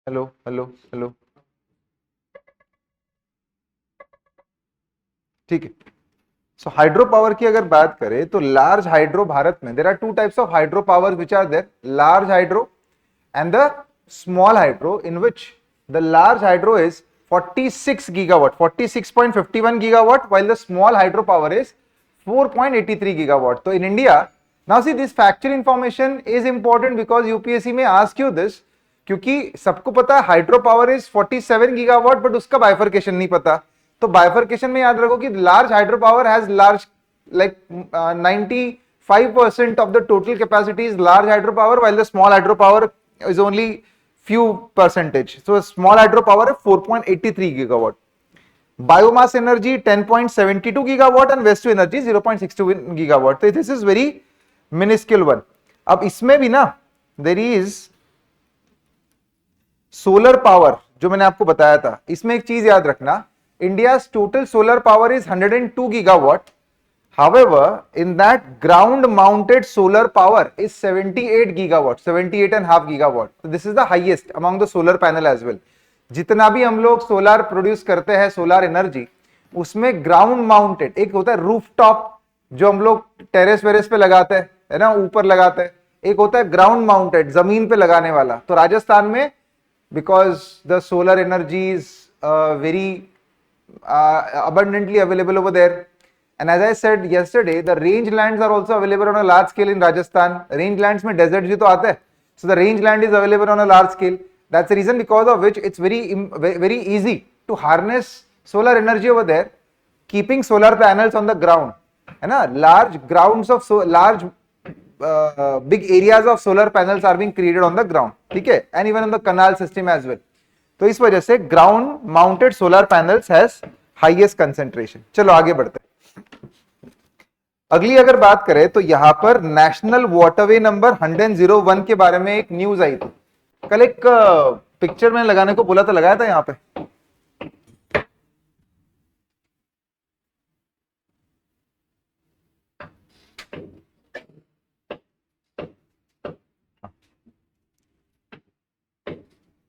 Hello hello hello. ठीक है। सो hydro power की अगर बात करें तो लार्ज हाइड्रो भारत में there are two types of hydro power which are there, large hydro and the small hydro, in which the large hydro is 46 gigawatt, 46.51 gigawatt, while the small hydro power is 4.83 gigawatt. So in India, now see this factual information is important because UPSC may ask you this, क्योंकि सबको पता है hydro power is 47 gigawatt but उसका bifurcation नहीं पता। तो bifurcation में याद रखो कि large hydro power has large like 95% of the total capacity is large hydropower, while the small hydropower is only few percentage. So small hydropower is 4.83 gigawatt. Biomass energy 10.72 gigawatt and waste to energy 0.62 gigawatt. So this is very minuscule one. अब इसमें भी ना there is solar power जो मैंने आपको बताया था, इसमें एक चीज याद रखना, India's total solar power is 102 gigawatt. However, in that ground mounted solar power is 78 gigawatt, 78.5 gigawatt. So this is the highest among the solar panel as well. जितना भी हम लोग सोलर प्रोड्यूस करते हैं सोलर एनर्जी, उसमें ground mounted एक होता है रूफटॉप जो हम लोग टेरेस वेरेस पे लगाते हैं, है ना, ऊपर लगाते हैं, एक होता है ग्राउंड माउंटेड जमीन पे लगाने वाला। तो राजस्थान में because the solar energy is very abundantly available over there, and as I said yesterday, the range lands are also available on a large scale in Rajasthan. Range lands में desert भी तो आते हैं, so the range land is available on a large scale. That's the reason because of which it's very easy to harness solar energy over there, keeping solar panels on the ground, है ना, large grounds of large big areas of solar panels are being created on the ground, ठीक है, and even on the canal system as well. तो इस वजह से ground mounted solar panels has highest concentration. चलो आगे बढ़ते हैं। अगली अगर बात करें तो यहां पर नेशनल वाटरवे नंबर 101 के बारे में एक न्यूज आई थी। कल एक पिक्चर में लगाने को बोला था, लगाया था यहां पे।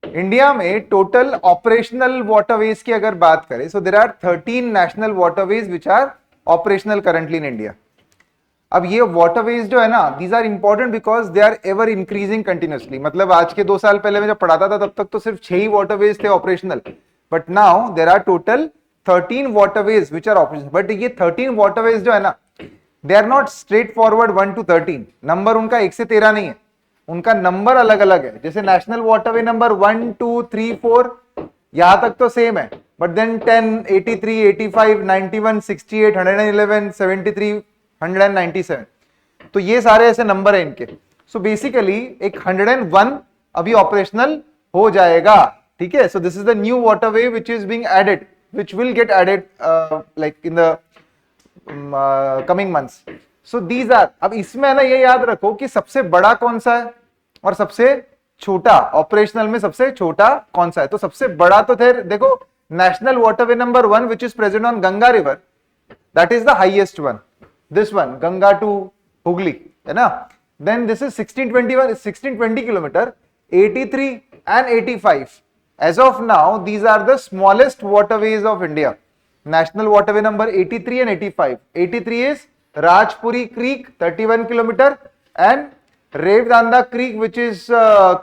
इंडिया में टोटल ऑपरेशनल वाटरवेज की अगर बात करें, so there are 13 national waterways which are operational currently in India. अब ये वाटरवेज जो है ना, these are important because they are ever increasing continuously. मतलब आज के 2 साल पहले मैं जब पढ़ाता था तब तक तो सिर्फ 6 ही वाटरवेज थे operational, but now there are total 13 waterways which are operational. But ये 13 वाटरवेज जो है ना, they are not straight forward 1 to 13, number उनका 1 से 13 नहीं है, उनका नंबर अलग अलग है। जैसे नेशनल वाटरवे नंबर 1 2 3 4 यहां तक तो सेम है, बट देन 10 83 85 91 68 111 73 197, तो ये सारे ऐसे नंबर है इनके। सो बेसिकली एक 101 अभी ऑपरेशनल हो जाएगा, ठीक है। So this is the new waterway which is being added, which will get added like in the coming months. So these are, अब इसमें है ना ये याद रखो कि सबसे बड़ा कौन सा है और सबसे छोटा, ऑपरेशनल में सबसे छोटा कौन सा है। तो सबसे बड़ा तो थे, देखो, national waterway number 1 which is present on Ganga river, that is the highest one, this one, Ganga to Hooghly, है ना। Then this is 1620 kilometre, 83 and 85। As of now these are the smallest waterways of India. National waterway number 83 and 85. 83 is Rajpuri Creek 31 kilometer and Revdanda Creek which is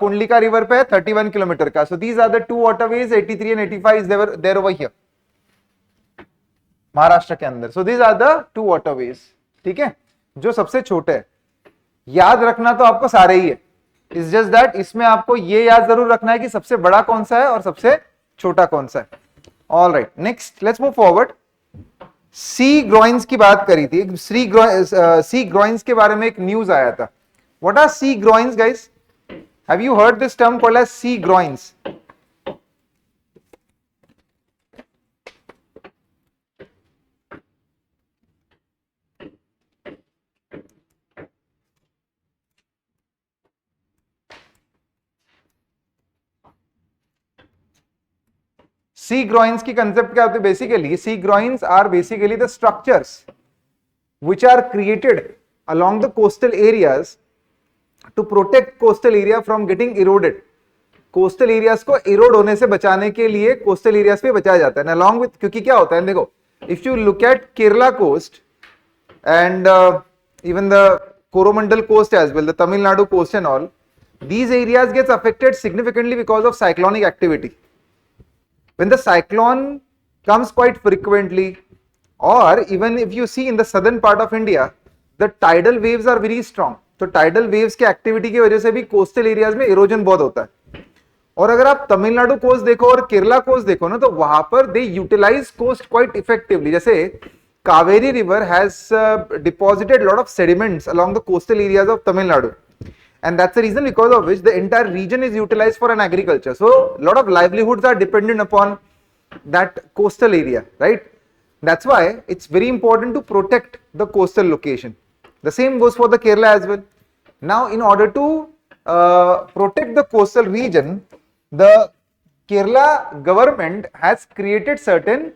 Kundlika river पे 31 kilometer का। So these are the two waterways, 83 and 85 is there over here, Maharashtra के अंदर। So these are the two waterways, ठीक है, जो सबसे छोटे हैं। याद रखना तो आपको सारे ही है, इट्स जस्ट दैट इसमें आपको ये याद जरूर रखना है कि सबसे बड़ा कौन सा है और सबसे छोटा कौन सा है। All right, next let's move forward. Sea groynes की बात करी थी, सी ग्रोइंस के बारे में एक न्यूज आया था। What are sea groynes guys? Have you heard this term called as sea groynes? Sea groynes की कंसेप्ट क्या होती है? Basically sea groynes are basically the structures which are created along the coastal areas to protect coastal area from getting eroded. Coastal areas को इरोड होने से बचाने के लिए कोस्टल एरियाज पे बचाया जाता है ना, अलॉन्ग विथ, क्योंकि क्या होता है देखो, if you look at Kerala coast and even the Coromandel coast as well, the Tamil Nadu coast and all, these areas gets affected significantly because of cyclonic activity. When the cyclone comes quite frequently, or even if you see in the southern part of India, the tidal waves are very strong. तो tidal waves के activity की वजह से भी coastal areas में erosion बहुत होता है. और अगर आप तमिलनाडु कोस्ट देखो और केरला कोस्ट देखो ना, तो वहां पर they utilize coast quite effectively. जैसे Kaveri river has deposited a lot of sediments along the coastal areas of Tamil Nadu, and that's the reason because of which the entire region is utilized for an agriculture. So a lot of livelihoods are dependent upon that coastal area, right? That's why it's very important to protect the coastal location. The same goes for the Kerala as well. Now in order to protect the coastal region, the Kerala government has created certain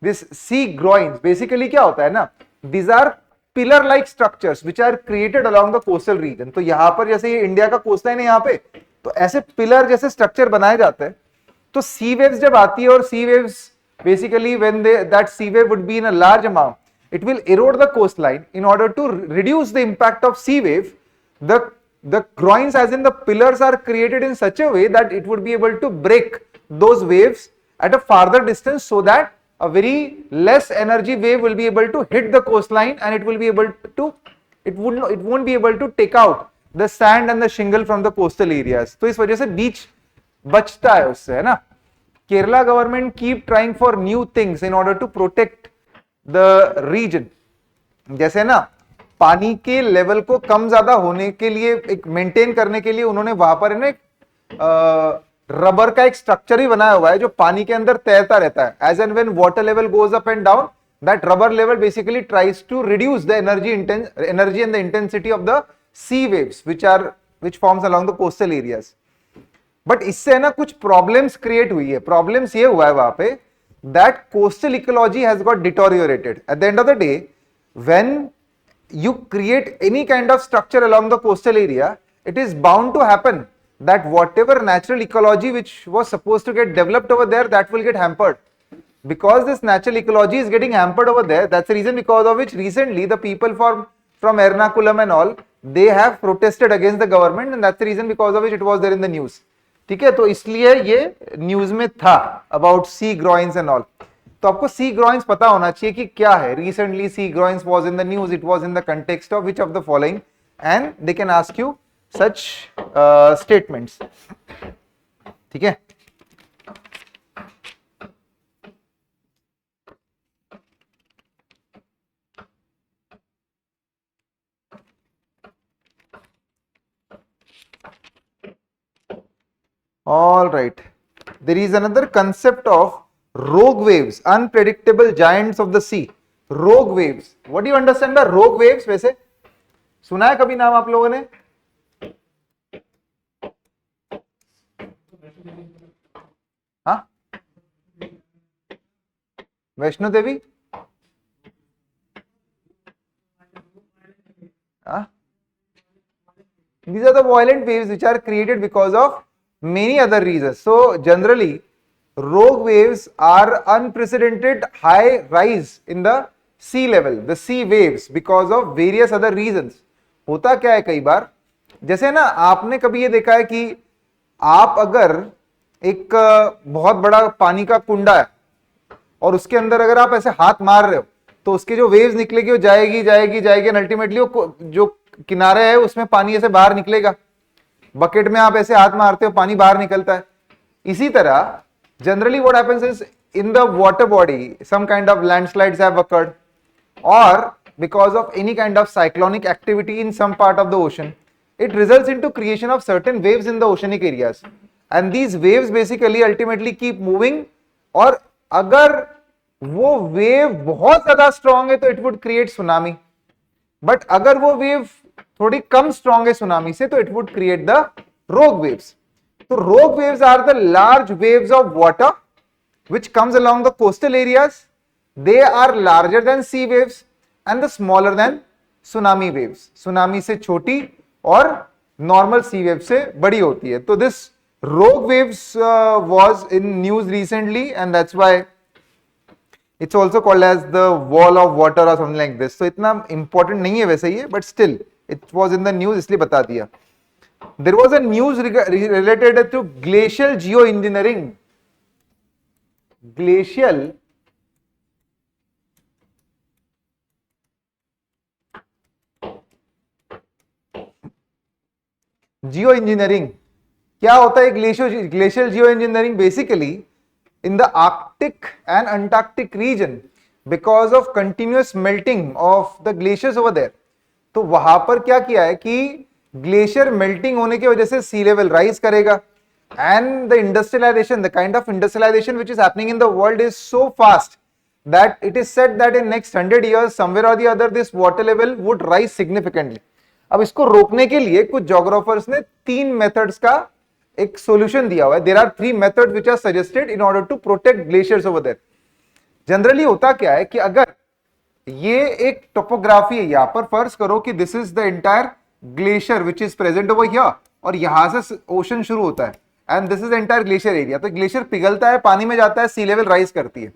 this sea groins. Basically क्या होता है ना, these are pillar like structures which are created along the coastal region. तो यहाँ पर जैसे ये India का कोस्ट लाइन है यहाँ पे, तो ऐसे पिलर जैसे स्ट्रक्चर बनाए जाते हैं. तो सी वेव्स जब आती है, और sea waves basically when that sea wave would be in a large amount, it will erode the coast line. In order to reduce the impact of sea wave, the groins as in the pillars are created in such a way that it would be able to break those waves at a farther distance, so that a very less energy wave will be able to hit the coastline, and it will be able to, it won't be able to take out the sand and the shingle from the coastal areas. तो इस वजह से बीच बचता है उससे, है ना. Kerala government keep trying for new things in order to protect the region. जैसे ना पानी के लेवल को कम ज्यादा होने के लिए, एक मेंटेन करने के लिए उन्होंने वहां पर ना एक रबर का एक स्ट्रक्चर ही बनाया हुआ है जो पानी के अंदर तैरता रहता है. As and when water level goes up and down, that rubber level basically tries to reduce the energy and the intensity of the sea waves which forms along the coastal areas. But इससे ना कुछ problems create हुई है. Problems ये हुआ है वहां पे, that coastal ecology has got deteriorated. At the end of the day, when you create any kind of structure along the coastal area, it is bound to happen that whatever natural ecology which was supposed to get developed over there, that will get hampered. Because this natural ecology is getting hampered over there, that's the reason because of which recently the people from Ernakulam and all, they have protested against the government, and that's the reason because of which it was there in the news. ठीक है, तो इसलिए ये news में था about sea groins and all. तो आपको सी ग्रॉइंस पता होना चाहिए कि क्या है. Recently sea groynes was in the news, it was in the context of which of the following, and they can ask you such statements. ठीक है, all right. There is another concept of rogue waves, unpredictable giants of the sea. Rogue waves, what do you understand by rogue waves? वैसे सुना है कभी नाम आप लोगों ने? हाँ, वैष्णो देवी. हाँ, these are the violent waves which are created because of many other reasons. So generally rogue waves are unprecedented high rise in the sea level, the sea waves, because of various other reasons. होता क्या है कई बार, जैसे ना आपने कभी ये देखा है कि आप अगर एक बहुत बड़ा पानी का कुंडा है और उसके अंदर अगर आप ऐसे हाथ मार रहे हो, तो उसके जो वेव्स निकलेगी वो जाएगी जाएगी जाएगी, एंड अल्टीमेटली जो किनारे है उसमें पानी ऐसे बाहर निकलेगा. बकेट में आप ऐसे हाथ मारते हो, पानी बाहर निकलता है. इसी तरह generally what happens is, in the water body some kind of landslides have occurred, or because of any kind of cyclonic activity in some part of the ocean, it results into creation of certain waves in the oceanic areas, and these waves basically ultimately keep moving. और अगर वो wave बहुत ज्यादा strong है तो it would create tsunami, but अगर वो wave थोड़ी कम स्ट्रांग है सुनामी से, तो इट वुड क्रिएट द रोग waves. So rogue waves are the large waves of water which comes along the coastal areas. They are larger than sea waves and the smaller than tsunami waves. Tsunami से छोटी और normal सी wave से बड़ी होती है. तो this rogue waves was in news recently and that's why it's also called as the wall of water और something like this. तो इतना इंपॉर्टेंट नहीं है वैसे ये, but still it was in the news, इसलिए बता दिया. There was a news related to glacial geo engineering. Glacial geo engineering. क्या होता है glacial geo engineering? Basically in the Arctic and Antarctic region because of continuous melting of the glaciers over there. तो वहां पर क्या किया है कि ग्लेशियर मेल्टिंग होने की वजह से सी लेवल राइज करेगा and the industrialization, the kind of industrialization which is happening in the world is so fast that it is said that in next 100 years somewhere or the other this water level would rise significantly. अब इसको रोकने के लिए कुछ geographers ने 3 methods का एक solution दिया हुआ है. There are 3 methods which are suggested in order to protect glaciers over there. Generally होता क्या है कि अगर ये एक टोपोग्राफी है, यहां पर फर्ज करो कि this is the entire glacier which is present over here और यहां से ओशन शुरू होता है and this is entire glacier area. तो ग्लेशियर पिघलता है, पानी में जाता है, सी लेवल राइज करती है.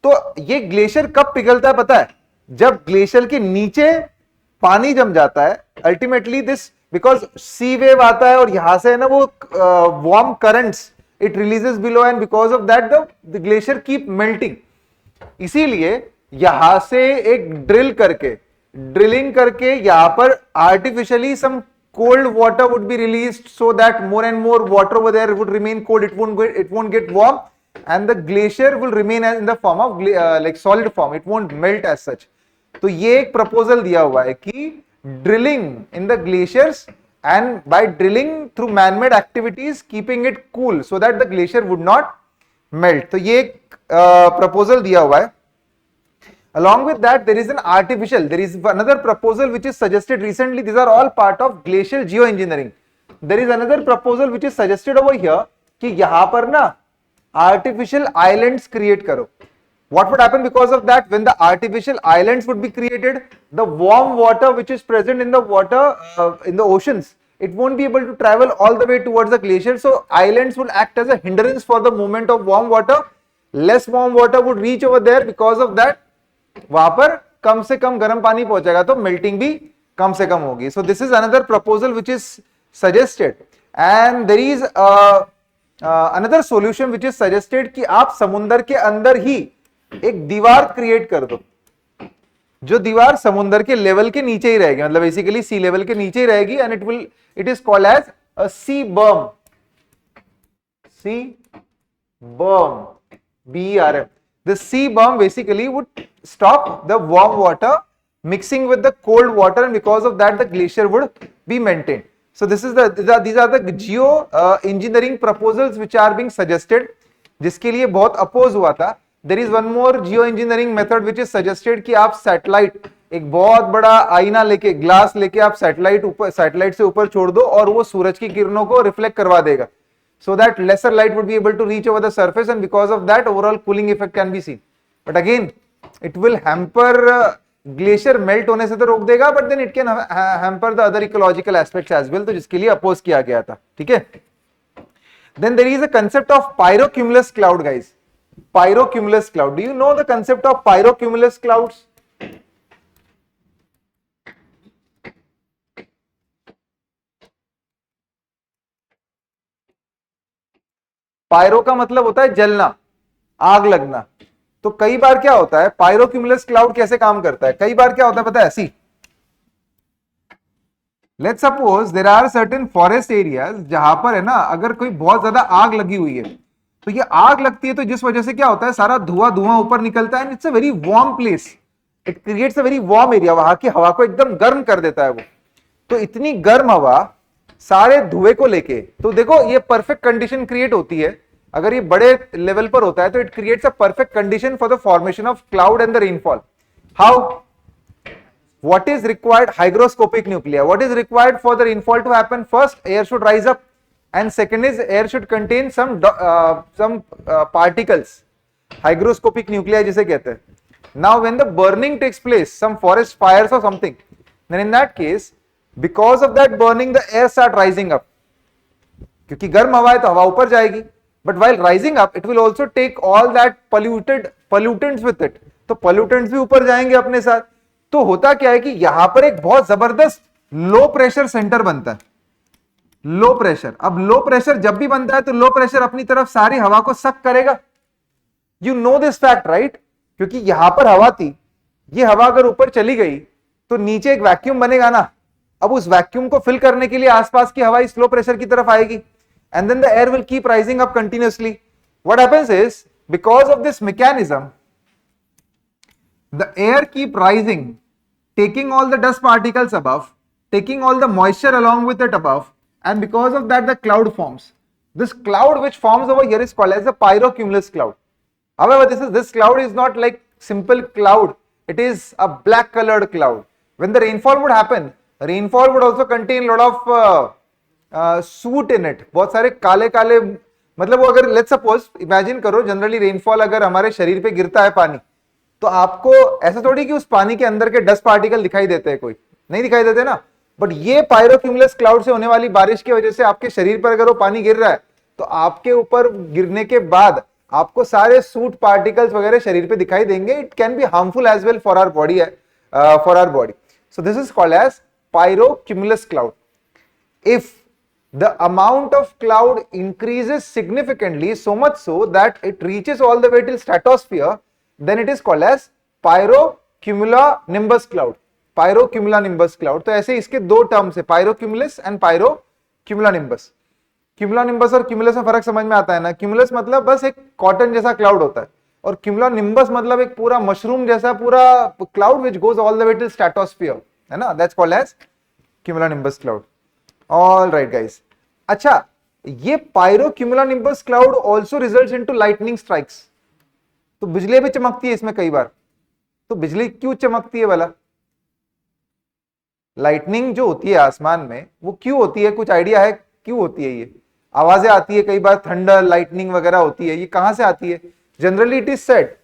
तो ये ग्लेशियर कब पिघलता है पता है? जब ग्लेशियर के नीचे पानी जम जाता है. Ultimately this because sea wave आता है और यहां से है ना वो warm currents it releases below and because of that the glacier keep melting. इसीलिए यहां से एक ड्रिलिंग करके यहां पर artificially some cold water would be released so that more and more water over there would remain cold. It won't get warm and the glacier will remain in the form of like solid form. It won't melt as such. तो ये एक proposal दिया हुआ है कि drilling in the glaciers and by drilling through man-made activities keeping it cool so that the glacier would not melt. तो ये एक प्रपोजल दिया हुआ है. Along with that, there is another proposal which is suggested recently. These are all part of glacial geoengineering. There is another proposal which is suggested over here कि यहाँ पर ना artificial islands create करो. What would happen because of that? When the artificial islands would be created, the warm water which is present in the water in the oceans, it won't be able to travel all the way towards the glacier. So islands will act as a hindrance for the movement of warm water. Less warm water would reach over there. Because of that, वहां पर कम से कम गर्म पानी पहुंचेगा तो melting भी कम से कम होगी. So this is another proposal which is suggested and there is another solution which is suggested कि आप समुद्र के अंदर ही एक दीवार क्रिएट कर दो, जो दीवार समुद्र के लेवल के नीचे ही रहेगी, मतलब बेसिकली सी लेवल के नीचे ही रहेगी and it is called as a sea berm. BERM. The sea berm basically would stop the warm water mixing with the cold water and because of that the glacier would be maintained. So these are the geo engineering proposals which are being suggested, जिसके लिए बहुत oppose हुआ था. There is one more geo engineering method which is suggested कि आप satellite, एक बहुत बड़ा आईना लेके, ग्लास लेके आप सैटेलाइट से ऊपर छोड़ दो और वो सूरज की किरणों को रिफ्लेक्ट करवा देगा. So that lesser light would be able to reach over the surface and because of that overall cooling effect can be seen. But again it will hamper glacier melt होने से तो रोक देगा, but then it can hamper the other ecological aspects as well. तो जिसके लिए oppose किया गया था. ठीक है. Then there is a concept of pyrocumulus cloud, guys. Pyrocumulus cloud. Do you know the concept of pyrocumulus clouds? Pyro का मतलब होता है जलना, आग लगना. तो कई बार क्या होता है, पायरोक्यूमुलस क्लाउड कैसे काम करता है, कई बार क्या होता है पता है? ऐसी, let's suppose there are certain forest areas जहां पर है ना अगर कोई बहुत ज्यादा आग लगी हुई है, तो ये आग लगती है तो जिस वजह से क्या होता है सारा धुआं ऊपर निकलता है and it's a very warm place. It creates a very warm area. वहां की हवा को एकदम गर्म कर देता है वो. तो इतनी गर्म हवा सारे धुएं को लेके, तो देखो ये परफेक्ट कंडीशन क्रिएट होती है. अगर ये बड़े लेवल पर होता है तो it creates a perfect condition for the formation of cloud and the rainfall. How? What is required? Hygroscopic nuclei. What is required for the rainfall to happen? First, air should rise up and second is air should contain some particles. Hygroscopic nuclei जिसे कहते हैं. Now when the burning takes place, some forest fires और something, then in that case because of that burning the air start rising up, क्योंकि गर्म हवा है तो हवा ऊपर जाएगी, but while rising up it will also take all that pollutants with it, तो पोल्यूटेंट्स भी ऊपर जाएंगे अपने साथ। तो होता क्या है कि यहां पर एक बहुत जबरदस्त लो प्रेशर सेंटर बनता है, लो प्रेशर। अब लो प्रेशर जब भी बनता है तो लो प्रेशर अपनी तरफ सारी हवा को सक करेगा, you know this fact right, क्योंकि यहां पर हवा थी, ये हवा अगर ऊपर चली गई तो नीचे एक वैक्यूम बनेगा ना, अब उस वैक्यूम को फिल करने के लिए आसपास की हवा इस लो प्रेशर की तरफ आएगी, and then the air will keep rising up continuously. What happens is, because of this mechanism, the air keep rising, taking all the dust particles above, taking all the moisture along with it above, and because of that the cloud forms. This cloud which forms over here is called as a pyrocumulus cloud. However, this cloud is not like simple cloud, it is a black colored cloud. When the rainfall would happen, rainfall would also contain a lot of suit in it, बहुत सारे काले काले, मतलब वो अगर let's suppose imagine करो generally rainfall अगर हमारे शरीर पे गिरता है पानी, तो आपको ऐसा थोड़ी कि उस पानी के अंदर के डस्ट पार्टिकल दिखाई देते हैं, कोई नहीं दिखाई देते ना, बट ये पायरोक्यूमुलस क्लाउड से होने वाली बारिश की वजह से आपके शरीर पर अगर वो पानी गिर रहा है तो आपके ऊपर गिरने के बाद आपको सारे सूट पार्टिकल्स वगैरह शरीर पे दिखाई देंगे, it can be harmful as well for our body, so this is called as pyrocumulus cloud. If the amount of cloud increases significantly, so much so that it reaches all the way till stratosphere, then it is called as pyrocumulonimbus cloud. Pyrocumulonimbus cloud. तो ऐसे इसके दो terms है, पायरोक्यूमुलस and पायरोक्यूमुलोनिम्बस. Cumulonimbus और cumulus में फर्क समझ में आता है ना, क्यूमुलस मतलब बस एक कॉटन जैसा क्लाउड होता है, और क्यूमुलोनिम्बस मतलब एक पूरा मशरूम जैसा पूरा cloud which goes all the way till stratosphere, है ना, that's called as cumulonimbus cloud. All right guys. अच्छा, ये pyrocumulonimbus cloud also results into lightning strikes. तो बिजली भी चमकती है इसमें कई बार. तो बिजली क्यों चमकती है भला? लाइटनिंग जो होती है आसमान में वो क्यों होती है, कुछ आइडिया है क्यों होती है? ये आवाजें आती है कई बार, थंडर लाइटनिंग वगैरह होती है, ये कहां से आती है? जनरली इट इज सेड,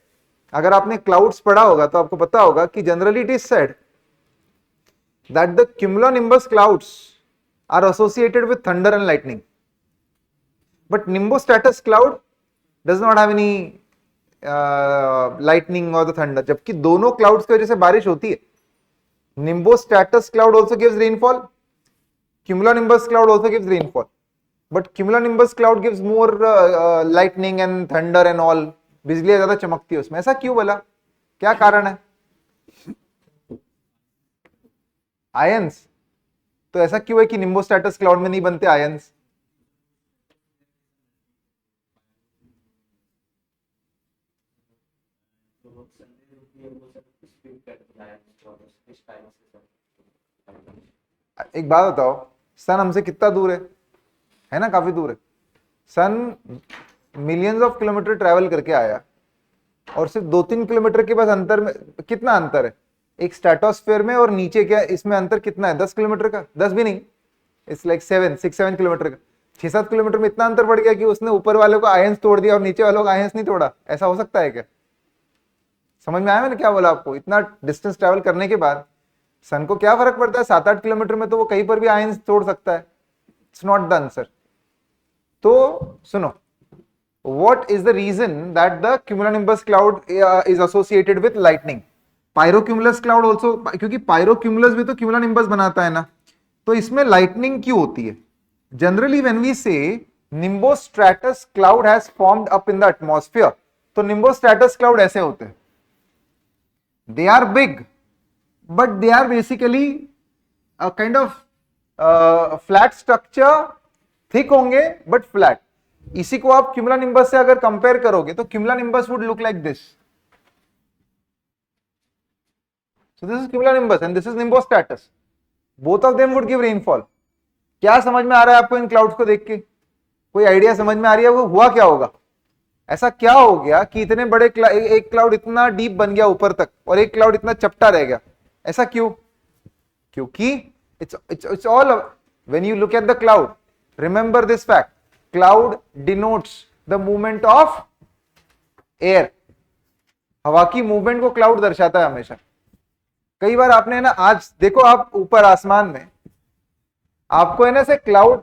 अगर आपने क्लाउड्स पढ़ा होगा तो आपको पता होगा कि generally it is said that the cumulonimbus clouds are associated with thunder and lightning, but nimbostratus cloud does not have any lightning or the thunder, जबकि दोनों clouds की वजह से बारिश होती है. nimbostratus cloud also gives rainfall, cumulonimbus cloud also gives rainfall, but cumulonimbus cloud gives more lightning and thunder and all, बिजली ज्यादा चमकती है उसमें. ऐसा क्यों बोला, क्या कारण है? आयंस. तो ऐसा क्यों है कि निम्बोस्ट्रेटस क्लाउड में नहीं बनते आयंस? एक बात बताओ, सन हमसे कितना दूर है ना, काफी दूर है. सन मिलियंस ऑफ किलोमीटर ट्रेवल करके आया, और सिर्फ 2-3 किलोमीटर के बस अंतर में, कितना अंतर है एक स्ट्रेटोस्फेयर में और नीचे, क्या इसमें अंतर कितना है? 10 किलोमीटर का, 10 भी नहीं, इट्स लाइक 6-7 किलोमीटर का. 6-7 किलोमीटर में इतना अंतर बढ़ गया कि उसने ऊपर वालों को आयंस तोड़ दिया और नीचे वालों को आयंस नहीं तोड़ा. ऐसा हो सकता है क्या? समझ में आया मैंने क्या बोला आपको? इतना डिस्टेंस ट्रेवल करने के बाद सन को क्या फर्क पड़ता है? 7-8 किलोमीटर में तो वो कहीं पर भी आयंस तोड़ सकता है. It's not the answer. तो सुनो, what is the reason that the cumulonimbus cloud is associated with lightning? Pyrocumulus cloud also, क्योंकि पायरोक्यूमुलस भी तो क्यूमुलोनिम्बस बनाता है ना, तो इसमें लाइटनिंग क्यों होती है? Generally when we say nimbostratus cloud has formed up in the atmosphere, तो निम्बोस्ट्रेटस क्लाउड ऐसे होते हैं. They are big but they are basically a kind of flat structure, thick होंगे बट फ्लैट. इसी को आप क्यूमुलोनिम्बस से अगर कंपेयर करोगे तो cumulonimbus would look like this. So this is cumulonimbus and this is nimbostratus. Both of them would give rainfall. क्या समझ में आ रहा है आपको इन क्लाउड्स को देख के? कोई आइडिया समझ में आ रही है वो हुआ क्या होगा? ऐसा क्या हो गया कि इतने बड़े एक क्लाउड इतना डीप बन गया ऊपर तक और एक क्लाउड इतना चपटा रह गया? ऐसा क्यों? क्योंकि it's all, when you look at the cloud, remember this fact, cloud denotes the movement of air. हवा की मूवमेंट को क्लाउड दर्शाता है हमेशा. कई बार आपने ना, आज देखो आप ऊपर आसमान में आपको है ना ऐसे क्लाउड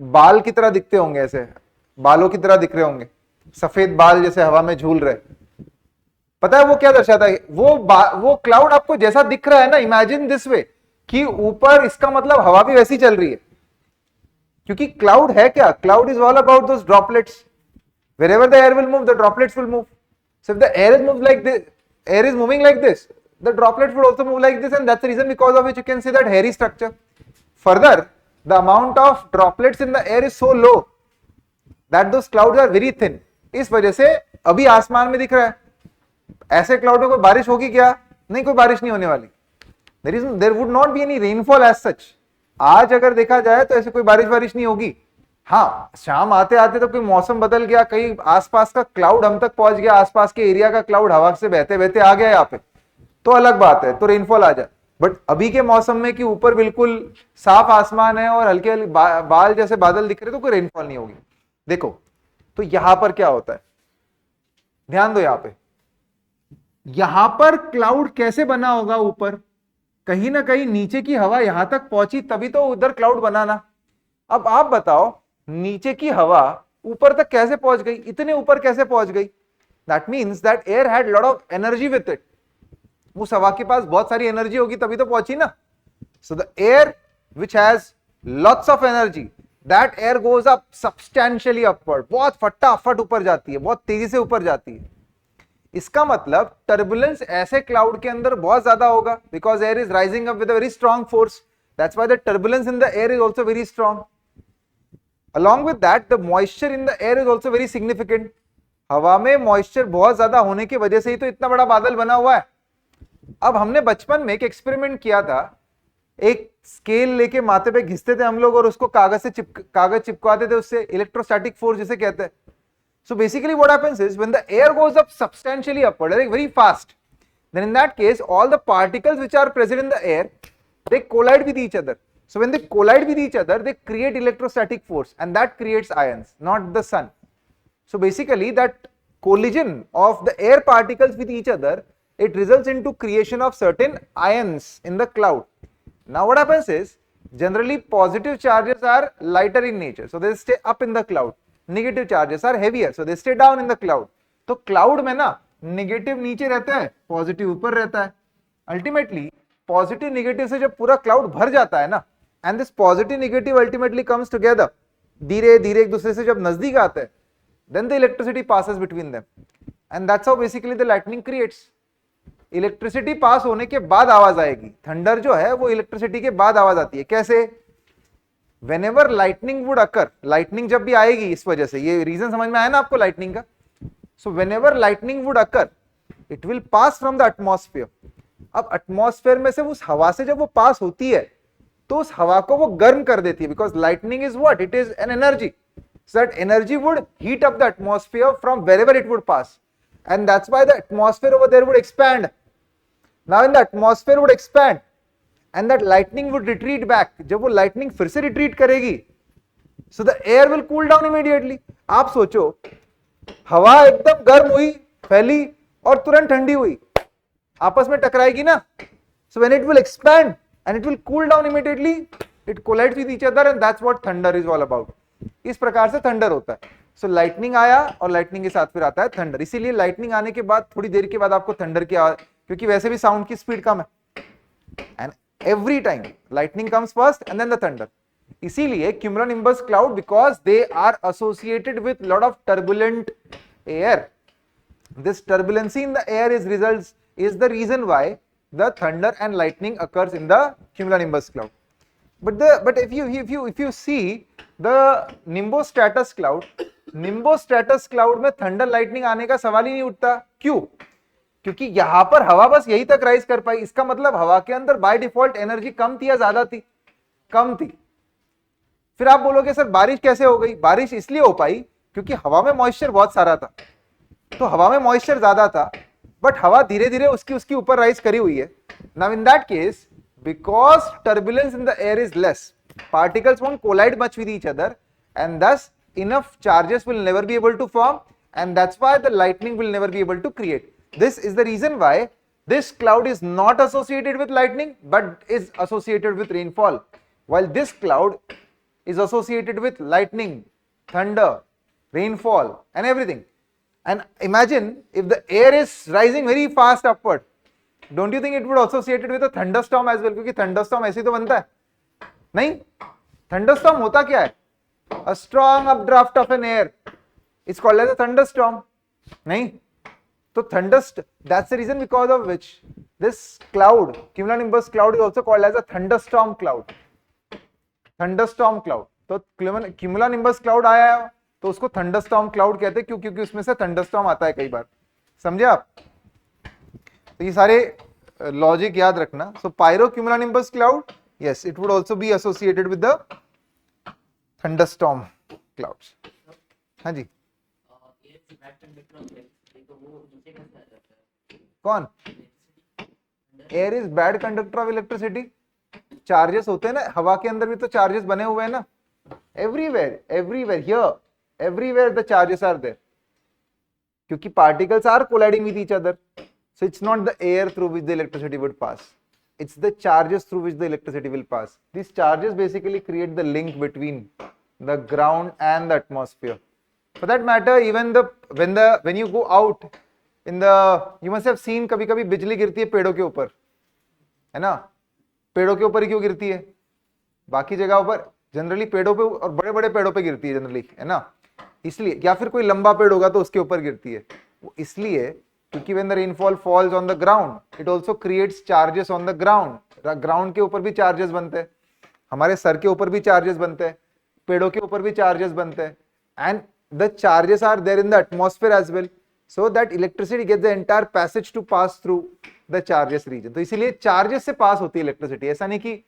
बाल की तरह दिखते होंगे, ऐसे बालों की तरह दिख रहे होंगे, सफेद बाल जैसे हवा में झूल रहे। पता है वो क्या दर्शाता है? वो क्लाउड आपको जैसा दिख रहा है ना, इमेजिन दिस वे कि ऊपर, इसका मतलब हवा भी वैसी चल रही है। क्योंकि क्लाउड है क्या? Cloud is all about those droplets. Wherever the air will move, the droplets will move. So if the air is moved like this, air is moving like this, the droplets will also move like this, and that's the reason because of which you can see that hairy structure. Further, the amount of droplets in the air is so low that those clouds are very thin. इस वजह से अभी आसमान में दिख रहा है। ऐसे क्लाउड में कोई बारिश होगी क्या? नहीं, कोई बारिश नहीं होने वाली। There would not be any rainfall as such. आज अगर देखा जाए तो ऐसे कोई बारिश नहीं होगी। हाँ, शाम आते आते तो कोई मौसम बदल गया, कहीं आसपास का क्लाउड हम तक पहुंच गया, आसपास के एरिया का क्लाउड हवा से बहते बहते आ गया यहाँ पे, तो अलग बात है, तो रेनफॉल आ जाए। बट अभी के मौसम में कि ऊपर बिल्कुल साफ आसमान है और हल्के हल्के बाल जैसे बादल दिख रहे, तो कोई रेनफॉल नहीं होगी। देखो तो यहां पर क्या होता है, ध्यान दो। यहां पर क्लाउड कैसे बना होगा? ऊपर कहीं ना कहीं नीचे की हवा यहां तक पहुंची, तभी तो उधर क्लाउड बनाना। अब आप बताओ, नीचे की हवा ऊपर तक कैसे पहुंच गई? इतने ऊपर कैसे पहुंच गई? That means that air had lot of energy with it. उस हवा के पास बहुत सारी एनर्जी होगी तभी तो पहुंची ना। सो the air which has lots of energy, that air goes up substantially upward, बहुत फटाफट ऊपर जाती है, बहुत तेजी से ऊपर जाती है। इसका मतलब टर्बुलेंस ऐसे क्लाउड के अंदर बहुत ज्यादा होगा, because air is rising up with a very strong force. That's why the turbulence in the air is also very strong. Along with that, the moisture in the air is also very significant. हवा में moisture बहुत ज्यादा होने की वजह से ही तो इतना बड़ा बादल बना हुआ है। अब हमने बचपन में एक एक्सपेरिमेंट किया था, एक स्केल लेके माथे पे घिसते थे हम लोग और उसको कागज चिपकाते थे, उससे इलेक्ट्रोस्टैटिक फोर्स जिसे कहते हैं। So basically what happens is when the air goes up substantially upward, like very fast, then in that case all the particles which are present in the air, they collide with each other. So when they collide with each other, they create electrostatic force, and that creates ions, not the sun. So basically that collision of the air particles with each other, it results into creation of certain ions in the cloud. Now what happens is, generally positive charges are lighter in nature, so they stay up in the cloud. Negative charges are heavier, so they stay down in the cloud. तो cloud में ना negative नीचे रहता है, positive ऊपर रहता है। Ultimately positive negative से जब पूरा क्लाउड भर जाता है ना, and this positive negative ultimately comes together, धीरे धीरे एक दूसरे से जब नजदीक आते हैं, then the electricity passes between them, and that's how basically the lightning creates. Electricity pass होने के बाद आवाज आएगी। थंडर जो है वो इलेक्ट्रिसिटी के बाद आवाज आती है। कैसे? whenever lightning would occur, lightning जब भी आएगी, इस वजह से, ये रीजन समझ में आया ना आपको lightning का? So whenever lightning would occur, it will pass from the atmosphere. अब एटमॉस्फेयर में से उस हवा से जब वो पास होती है तो उस हवा को वो गर्म कर देती है, because lightning is what? It is an energy. So that energy would heat up the atmosphere from wherever it would pass, and that's why the atmosphere over there would expand. Now in the atmosphere would expand and that lightning would retreat back. जब वो lightning फिर से retreat करेगी, so the air will cool down immediately. आप सोचो, हवा एकदम गर्म हुई, फैली और तुरंत ठंडी हुई, आपस में टकराएगी ना. So when it will expand and it will cool down immediately, it collides with each other, and that's what thunder is all about. इस प्रकार से थंडर होता है. So lightning आया और lightning के साथ फिर आता है थंडर. इसीलिए lightning आने के बाद थोड़ी देर के बाद आपको थंडर की आवाज, क्योंकि वैसे भी साउंड की स्पीड कम है, and every time lightning comes first and then the thunder. इसीलिए cumulonimbus cloud, because they are associated with lot of turbulent air, this turbulency in the air is the reason why the thunder and lightning occurs in the cumulonimbus cloud. But if you see the nimbostratus cloud, nimbostratus cloud में thunder lightning आने का सवाल ही नहीं उठता. क्यों? क्योंकि यहां पर हवा बस यही तक राइज कर पाई. इसका मतलब हवा के अंदर बाय डिफॉल्ट एनर्जी कम थी या ज्यादा थी? कम थी. फिर आप बोलोगे सर बारिश कैसे हो गई? बारिश इसलिए हो पाई क्योंकि हवा में मॉइस्चर बहुत सारा था, तो हवा में मॉइस्चर ज्यादा था, बट हवा धीरे धीरे उसकी ऊपर राइज करी हुई है. Now in that case, because turbulence in the air is less, particles won't collide much with each other, and thus enough charges will never be able to form, and that's why the lightning will never be able to create. This is the reason why This cloud is not associated with lightning but is associated with rainfall, while this cloud is associated with lightning, thunder, rainfall and everything. And imagine if the air is rising very fast upward, don't you think it would associated with a thunderstorm as well? क्योंकि thunderstorm ऐसे तो बनता है नहीं. Thunderstorm होता क्या है? A strong updraft of an air is called as a thunderstorm. नहीं तो that's the reason because of which this cloud, cumulonimbus cloud, is also called as a thunderstorm cloud. Thunderstorm cloud. तो cumulonimbus cloud आया है तो उसको thunderstorm cloud कहते हैं क्योंकि उसमें से thunderstorm आता है कई बार. समझे आप? तो ये सारे लॉजिक याद रखना. So pyrocumulonimbus cloud, yes, it would also be associated with the thunderstorm clouds. हाँ जी. कौन? Air is bad conductor of electricity. Charges होते हैं ना हवा के अंदर भी, तो चार्जेस बने हुए हैं ना everywhere here everywhere the charges are there क्योंकि particles are colliding with each other. So it's not the air through which the electricity would pass, it's the charges through which the electricity will pass. These charges basically create the link between the ground and the atmosphere. For that matter, even when you go out in the, you must have seen कभी कभी बिजली गिरती है पेड़ों के ऊपर, है ना? पेड़ों के ऊपर ही क्यों गिरती है? बाकी जगहों पर जनरली पेड़ों पे और बड़े बड़े पेड़ों पे गिरती है जनरली, है ना? इसलिए, या फिर कोई लंबा पेड़ होगा तो उसके ऊपर गिरती है. इसलिए क्योंकि when the rainfall falls on the ground, it also creates charges on the ground. Ground के ऊपर भी चार्जेस बनते हैं, हमारे सर के ऊपर भी चार्जेस बनते हैं, पेड़ों के ऊपर भी चार्जेस बनते हैं, and the charges are there in the atmosphere as well, so that electricity gets the entire passage to pass through the charges region. तो इसीलिए चार्जेस से पास होती है इलेक्ट्रिसिटी, ऐसा नहीं कि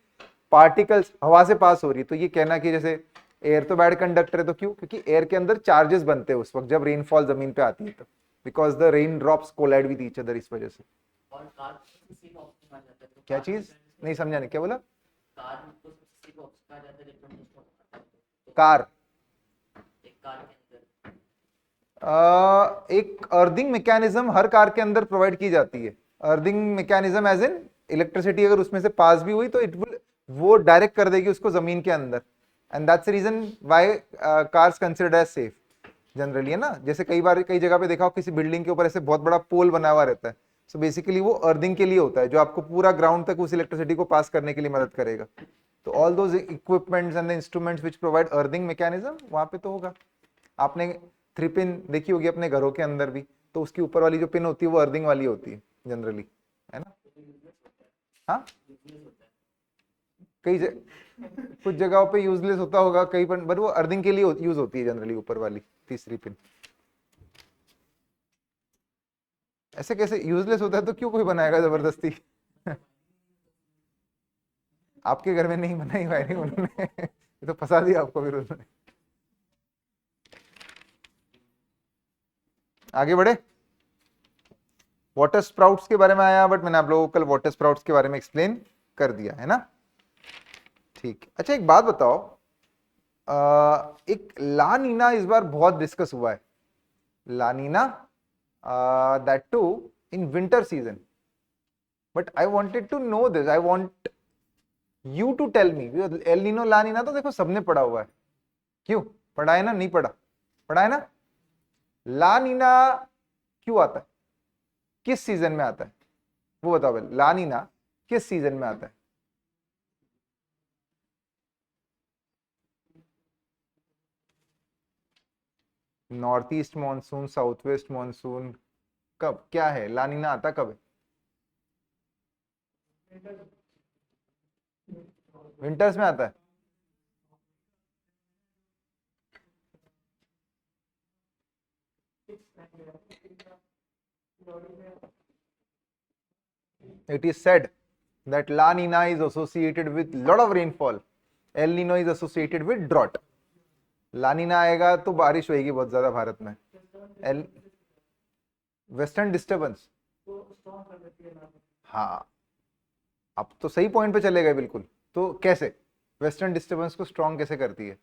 पार्टिकल्स हवा से पास हो रही है. तो ये कहना कि जैसे एयर तो बैड कंडक्टर है, तो क्यों? क्योंकि एयर के अंदर चार्जेस बनते हैं उस वक्त जब रेनफॉल जमीन पे आती है, तो because the rain drops collide with each other, इस वजह से. क्या चीज नहीं समझा? नहीं, क्या बोला? कार एक अर्थिंग मैकेनिज्म हर कार के अंदर प्रोवाइड की जाती है. Earthing mechanism as in electricity अगर उसमें से पास भी हुई तो इट विल, वो डायरेक्ट कर देगी उसको जमीन के अंदर, and that's the reason why cars considered as safe generally, है ना? जैसे कई बार कई जगह पे देखा हो किसी बिल्डिंग के ऊपर ऐसे बहुत बड़ा पोल बना हुआ रहता है, सो बेसिकली वो अर्थिंग के लिए होता है, जो आपको पूरा ग्राउंड तक उस इलेक्ट्रिसिटी को पास करने के लिए मदद करेगा. तो all those equipments and the instruments which provide earthing mechanism वहां पे तो होगा. आपने 3 पिन देखी होगी अपने घरों के अंदर भी, तो उसकी ऊपर वाली जो पिन होती है वो अर्थिंग वाली होती है जनरली, है ना? हाँ, कुछ जगहों पे यूजलेस होता होगा कई, पर वो अर्थिंग के लिए यूज होती है जनरली ऊपर वाली तीसरी पिन. ऐसे कैसे यूजलेस होता है तो क्यों कोई बनाएगा जबरदस्ती? आपके घर में नहीं बनाई वायरिंग उन्होंने, ये तो फंसा दिया आपको फिर उन्होंने. आगे बढ़े. वाटर स्प्राउट्स के बारे में आया, बट मैंने आप लोगों को कल वाटर स्प्राउट्स के बारे में एक्सप्लेन कर दिया है ना. ठीक. अच्छा, एक बात बताओ, एक ला नीना इस बार बहुत डिस्कस हुआ है. La Nina, that too in winter season, but I wanted to know this, I want you to tell me. El Nino La Nina तो देखो सबने पढ़ा हुआ है, क्यों पढ़ा है ना? नहीं पढ़ा? पढ़ा है ना. ला नीना क्यों आता है, किस सीजन में आता है, वो बताओ भाई. ला नीना किस सीजन में आता है? North east monsoon, south west monsoon, कब क्या है? ला नीना आता कब है? विंटर्स में आता है. It is said that La Nina is associated with lot of rainfall. El Nino is associated with drought. La Nina आएगा तो बारिश होगी बहुत ज्यादा भारत में. एल वेस्टर्न डिस्टर्बेंस, हाँ, अब तो सही पॉइंट पे चले गए बिल्कुल. तो कैसे वेस्टर्न डिस्टर्बेंस को स्ट्रॉन्ग कैसे करती है?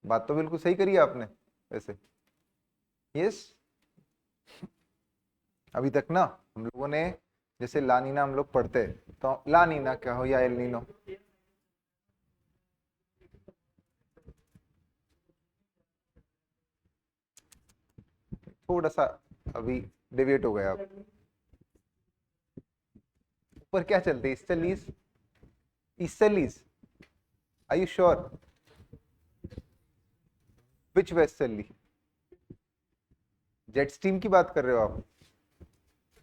बात तो बिल्कुल सही करी है आपने वैसे. यस, अभी तक ना हम लोगों ने जैसे लानीना हम लोग पढ़ते हैं, तो लानीना क्या हो या एल नीनो, थोड़ा सा अभी डेविएट हो गया। आप ऊपर क्या चलते, easterlies, easterlies, are you sure? Which westerly? Jet stream की बात कर रहे हो आप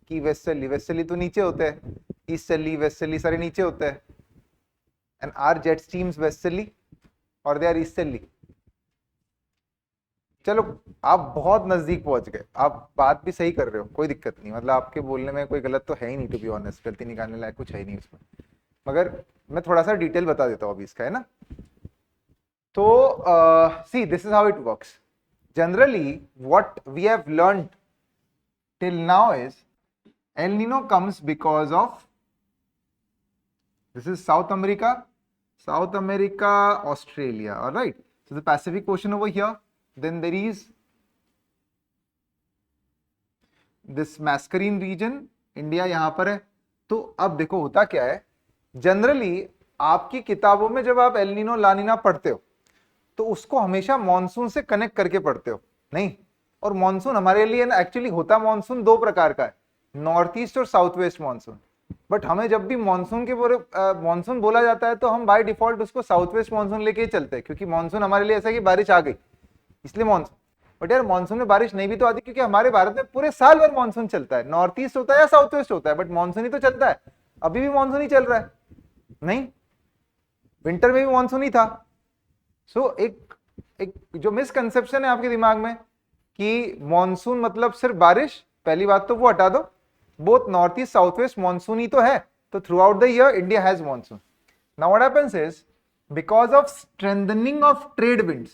कि वेस्टर्ली? वेस्टर्ली तो नीचे होते हैं, ईस्टर्ली वेस्टर्ली सारे नीचे होते हैं। And are jet streams westerly और दे आर ईस्टर्ली? चलो आप बहुत नजदीक पहुंच गए, आप बात भी सही कर रहे हो, कोई दिक्कत नहीं, मतलब आपके बोलने में कोई गलत तो है ही नहीं, टू बी ऑनेस्ट, गलती निकालने लायक कुछ है ही नहीं उसमें। मगर मैं थोड़ा सा डिटेल बता देता हूँ अभी इसका, है ना। तो see this is how it works generally, what we have learned till now is El Nino comes because of, this is South America, Australia, all right. So the Pacific Ocean over here, then there is this Mascarene region, India यहाँ पर है। तो अब देखो होता क्या है, generally आपकी किताबों में जब आप एल नीनो लानीना पढ़ते हो तो उसको हमेशा मॉनसून से कनेक्ट करके पढ़ते हो, नहीं। और मॉनसून हमारे लिए ना एक्चुअली होता मॉनसून दो प्रकार का है, नॉर्थ ईस्ट और साउथ वेस्ट मॉनसून। बट हमें जब भी मॉनसून के मॉनसून बोला जाता है तो हम बाय डिफॉल्ट उसको साउथ वेस्ट मॉनसून लेके ही चलते हैं, क्योंकि मॉनसून हमारे लिए ऐसा है कि बारिश आ गई इसलिए मॉनसून। बट यार मॉनसून में बारिश नहीं भी तो आती, क्योंकि हमारे भारत में पूरे साल भर मॉनसून चलता है, नॉर्थ ईस्ट होता है या साउथ वेस्ट होता है, बट मॉनसून ही तो चलता है। अभी भी मॉनसून ही चल रहा है, नहीं, विंटर में भी मॉनसून ही था। सो एक जो मिसकंसेप्शन है आपके दिमाग में कि मॉनसून मतलब सिर्फ बारिश, पहली बात तो वो हटा दो, both north east south west monsoon ही तो है। तो throughout the year India has monsoon. Now what happens is, because of strengthening of trade winds,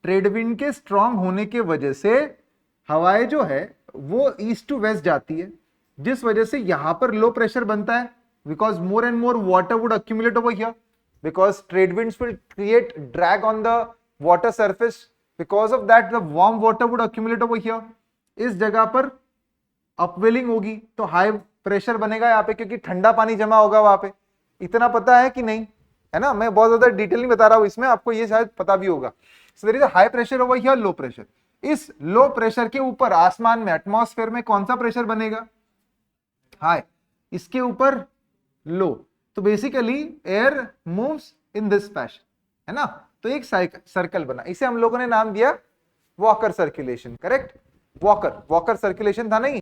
trade wind के स्ट्रांग होने के वजह से हवाएं जो है वो ईस्ट टू वेस्ट जाती है, जिस वजह से यहां पर लो प्रेशर बनता है, because more and more water would accumulate over here, because trade winds will create drag on the water surface, because of that the warm water would accumulate over here, इस जगह पर upwelling होगी तो high pressure बनेगा यहाँ पे, क्योंकि ठंडा पानी जमा होगा वहां पे। इतना पता है कि नहीं, है ना, मैं बहुत ज्यादा डिटेल नहीं बता रहा हूं इसमें, आपको ये शायद पता भी होगा। So there is a high pressure over here, low pressure. इस लो प्रेशर के ऊपर आसमान में एटमॉस्फेयर में कौन सा प्रेशर बनेगा, हाई, इसके ऊपर लो। तो basically air moves in this fashion, है ना। तो एक सर्कल बना, इसे हम लोगों ने नाम दिया Walker circulation, correct, Walker circulation था नहीं।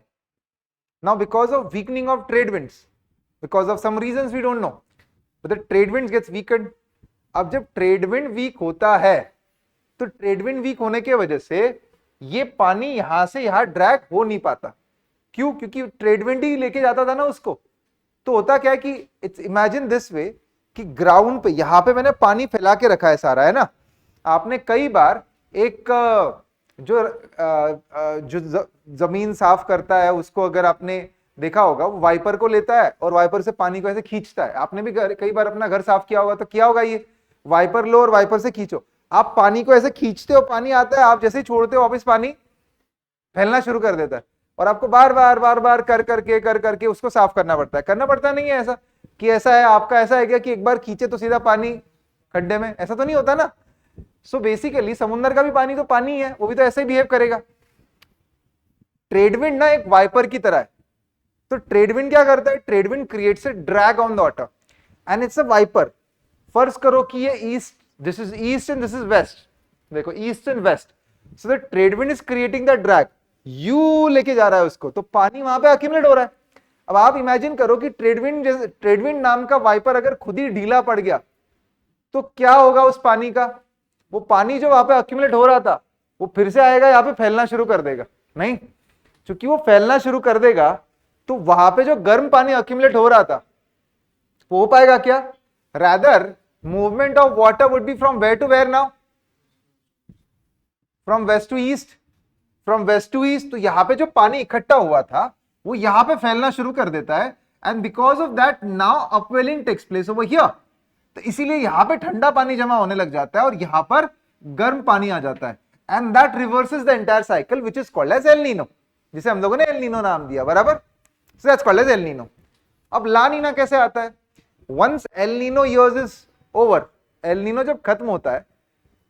Now because of weakening of trade winds, because of some reasons we don't know, but the trade winds gets weaken. अब जब ट्रेड विंड वीक होता है तो ट्रेड विंड वीक होने के वजह से ये पानी यहां से यहां ड्रैग हो नहीं पाता। क्यों? क्योंकि ट्रेड विंड ही लेके जाता था ना उसको। तो होता क्या है कि इट्स इमेजिन दिस वे कि ग्राउंड पे यहां पे मैंने पानी फैला के रखा है सारा, है ना। आपने कई बार एक जो जमीन साफ करता है उसको अगर आपने देखा होगा, वो वाइपर को लेता है और वाइपर से पानी को ऐसे खींचता है। आपने भी कई बार अपना घर साफ किया होगा तो किया होगा ये, वाइपर लो और वाइपर से खींचो। आप पानी को ऐसे खींचते हो, पानी आता है, आप जैसे ही छोड़ते हो वापस पानी फैलना शुरू कर देता है, और आपको बार बार कर करके उसको साफ करना पड़ता है। करना पड़ता नहीं है ऐसा कि ऐसा है आपका, ऐसा है क्या कि एक बार खींचे तो सीधा पानी खड्डे में, ऐसा तो नहीं होता ना। सो बेसिकली समुद्र का भी पानी तो पानी है, वो भी तो ऐसे ही बिहेव करेगा। ट्रेडविंड ना एक वाइपर की तरह है। तो ट्रेडविंड क्या करता है, trade wind creates a drag on the water and it's a wiper. फर्ज करो कि ये east, this is east and this is west, देखो east and west. So the trade wind is creating the drag, you लेके जा रहा है उसको, तो पानी वहां पे अक्यूमुलेट हो रहा है। अब आप इमेजिन करो कि ट्रेडविंड नाम का वाइपर अगर खुद ही ढीला पड़ गया तो क्या होगा उस पानी का। वो पानी जो वहां पे अक्यूमुलेट हो रहा था वो फिर से आएगा यहाँ पे फैलना शुरू कर देगा, नहीं। क्योंकि वो फैलना शुरू कर देगा तो वहां पे जो गर्म पानी अक्यूमुलेट हो रहा था वो हो पाएगा क्या। Rather movement of water would be from where to where now, from west to east, from west to east. तो यहां पे जो पानी इकट्ठा हुआ था वो यहां पे फैलना शुरू कर देता है, and because of that now upwelling takes place over here. तो इसीलिए यहां पे ठंडा पानी जमा होने लग जाता है और यहां पर गर्म पानी आ जाता है। And that reverses the entire cycle which is called as El Nino, जिसे हम लोगों ने एल नीनो नाम दिया, बराबर, so that's called as El Nino. अब ला नीना कैसे आता है? Once El Nino years is over, El Nino जब खत्म होता है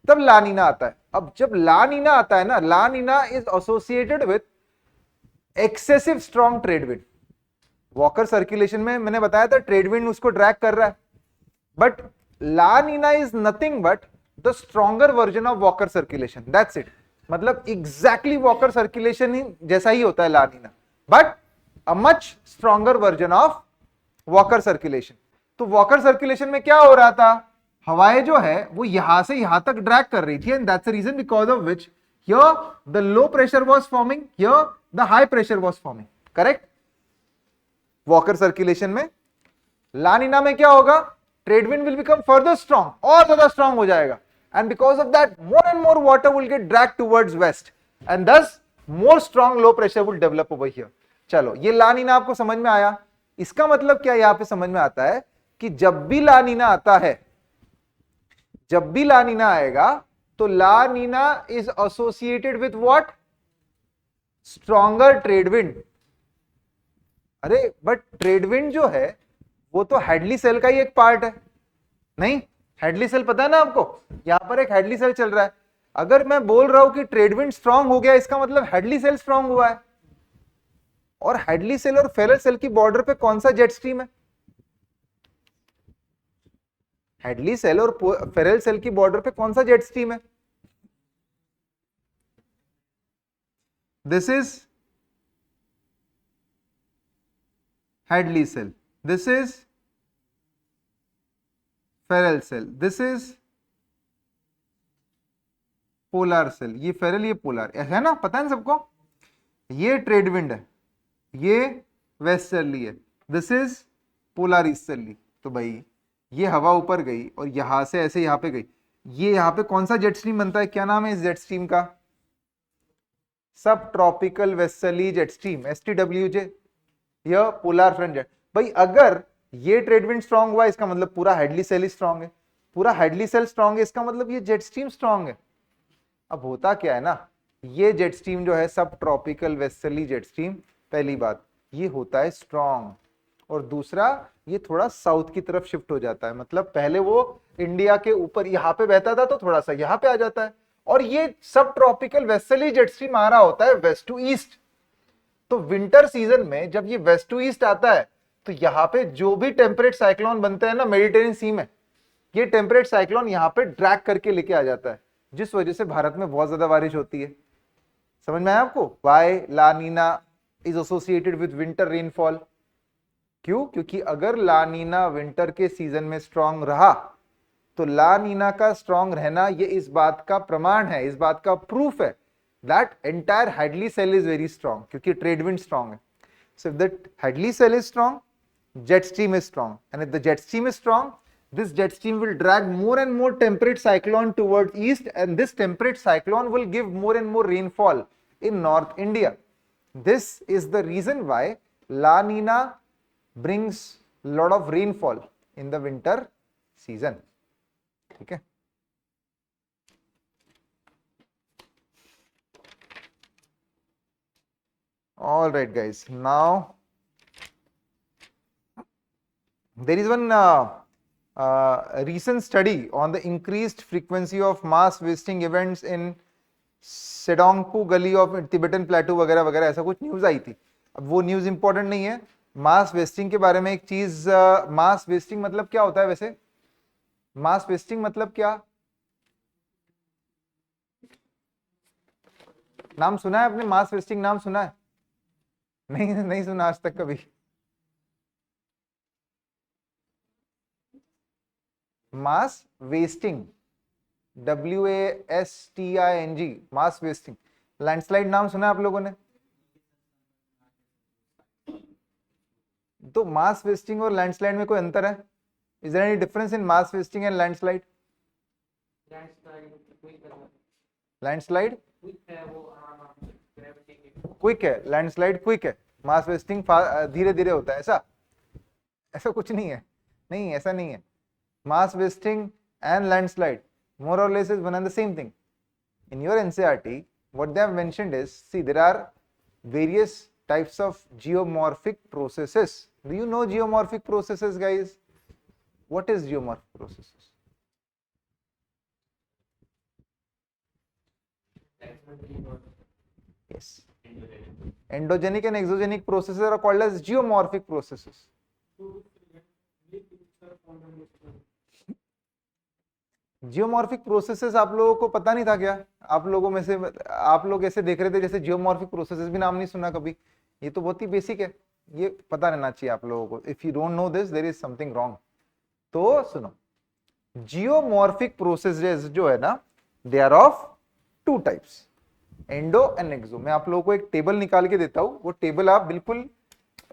तब ला नीना आता है। अब जब ला नीना आता है ना, La Nina is associated with excessive strong trade wind. Walker circulation में मैंने बताया था ट्रेड विंड उसको ड्रैग कर रहा है, but La Nina is nothing but the stronger version of Walker circulation, that's it. मतलब एग्जैक्टली वॉकर सर्कुलेशन ही जैसा ही होता है La Nina, but a much stronger version of Walker circulation. तो वॉकर सर्कुलेशन में क्या हो रहा था, हवाएं जो है वो यहां से यहां तक ड्रैग कर रही थी, and that's the reason because of which here the low pressure was forming, here the high pressure was forming, correct. Walker circulation में, ला नीना में क्या होगा, trade wind will become further strong, और ज्यादा strong हो जाएगा, and because of that more and more water will get drag towards west, and thus more strong low pressure will develop over here. चलो, ये ला नीना आपको समझ में आया। इसका मतलब क्या यहां पे समझ में आता है कि जब भी ला नीना आता है, जब भी ला नीना आएगा तो La Nina is associated with what, stronger trade wind. अरे बट ट्रेड विंड जो है वो तो हेडली सेल का ही एक पार्ट है, नहीं? हेडली सेल पता है ना आपको, यहां पर एक हेडली सेल चल रहा है। अगर मैं बोल रहा हूं कि ट्रेड विंड स्ट्रांग हो गया, इसका मतलब हेडली सेल स्ट्रांग हुआ है। और हेडली सेल और फेरल सेल की बॉर्डर पे कौन सा जेट स्ट्रीम है? हेडली सेल और फेरल सेल की बॉर्डर पे कौन सा जेट स्ट्रीम है? This is Hadley cell, this is Ferrel cell, this is polar cell. ये फेरल, ये पोलर है ना, पता है ना सबको। ये ट्रेड विंड है, ये वेस्टर्ली है, दिस इज पोलर ईस्टर्ली। तो भाई ये हवा ऊपर गई और यहां से ऐसे यहां पे गई, ये यहां पे कौन सा जेट स्ट्रीम बनता है, क्या नाम है इस जेट स्ट्रीम का? सब tropical westerly jet stream, STWJ, यह पोलर फ्रंट जेट। भाई अगर ये ट्रेड विंड स्ट्रांग हुआ, इसका मतलब पूरा हेडली सेल ही स्ट्रांग है, पूरा हेडली सेल स्ट्रांग है, इसका मतलब ये जेट स्ट्रीम स्ट्रांग है। अब होता क्या है ना, ये जेट स्ट्रीम जो है सब ट्रॉपिकल वेस्टर्ली जेट स्ट्रीम, पहली बात ये होता है स्ट्रांग, और दूसरा ये थोड़ा साउथ की तरफ शिफ्ट हो जाता है। मतलब पहले वो इंडिया के ऊपर यहां पे बहता था तो थोड़ा सा यहां पे आ जाता है, और ये सब ट्रॉपिकल वेस्टर्ली जेट स्ट्रीम आ रहा होता है वेस्ट टू ईस्ट। तो विंटर सीजन में जब ये वेस्ट टू ईस्ट आता है तो यहाँ पे जो भी टेम्परेट साइक्लोन बनते हैं ना मेडिटेरियन सी में, ये टेम्परेट साइक्लोन यहाँ पे ड्रैग करके लेके आ जाता है, जिस वजह से भारत में बहुत ज्यादा बारिश होती है। समझ में आया आपको? Why La Nina is associated with winter rainfall. क्यों? क्योंकि अगर ला नीना विंटर के सीजन में स्ट्रांग रहा तो ला नीना का स्ट्रांग रहना ये इस बात का प्रमाण है, इस बात का प्रूफ है that entire Hadley cell is very strong, क्योंकि ट्रेड विंड स्ट्रांग है। So if the Hadley cell is strong, jet stream is strong, and if the jet stream is strong, this jet stream will drag more and more temperate cyclone towards east, and this temperate cyclone will give more and more rainfall in North India. This is the reason why La Nina brings lot of rainfall in the winter season. ठीक है? All right, guys. Now there is one recent study on the increased frequency of mass wasting events in सेडोंगपू गली of Tibetan प्लेटू वगैरह वगैरह, ऐसा कुछ news आई थी। अब वो न्यूज इंपॉर्टेंट नहीं है, मास वेस्टिंग के बारे में एक चीज। मास वेस्टिंग मतलब क्या होता है वैसे? मास वेस्टिंग मतलब क्या? नाम सुना है आपने? मास वेस्टिंग नाम सुना है? नहीं, नहीं सुना आज तक कभी। Mass wasting, WASTING, mass wasting. Landslide नाम सुना है आप लोगों ने? तो मास वेस्टिंग और लैंडस्लाइड में कोई अंतर है? Is there any difference in mass wasting and landslide? Landslide quick है, लैंडस्लाइड क्विक है, मास वेस्टिंग धीरे धीरे होता है। ऐसा ऐसा कुछ नहीं है, नहीं ऐसा नहीं है। Mass wasting and landslide more or less is one and the same thing. in your NCERT, what they have mentioned is, see, there are various types of geomorphic processes. Do you know geomorphic processes, guys? What is geomorphic processes? Yes. Endogenic and exogenic processes are called as geomorphic processes. Geomorphic processes आप लोगों को पता नहीं था क्या? आप लोगों में से आप लोग ऐसे देख रहे थे जैसे जियोमॉर्फिक प्रोसेसेस भी नाम नहीं सुना कभी। ये तो बहुत ही बेसिक है, ये पता रहना चाहिए आप लोगों को। If you don't know this there is something wrong. तो सुनो, जियोमॉर्फिक प्रोसेसेस जो है ना, they are of two types, endo and exo. मैं आप लोगों को एक टेबल निकाल के देता हूं, वो टेबल आप बिल्कुल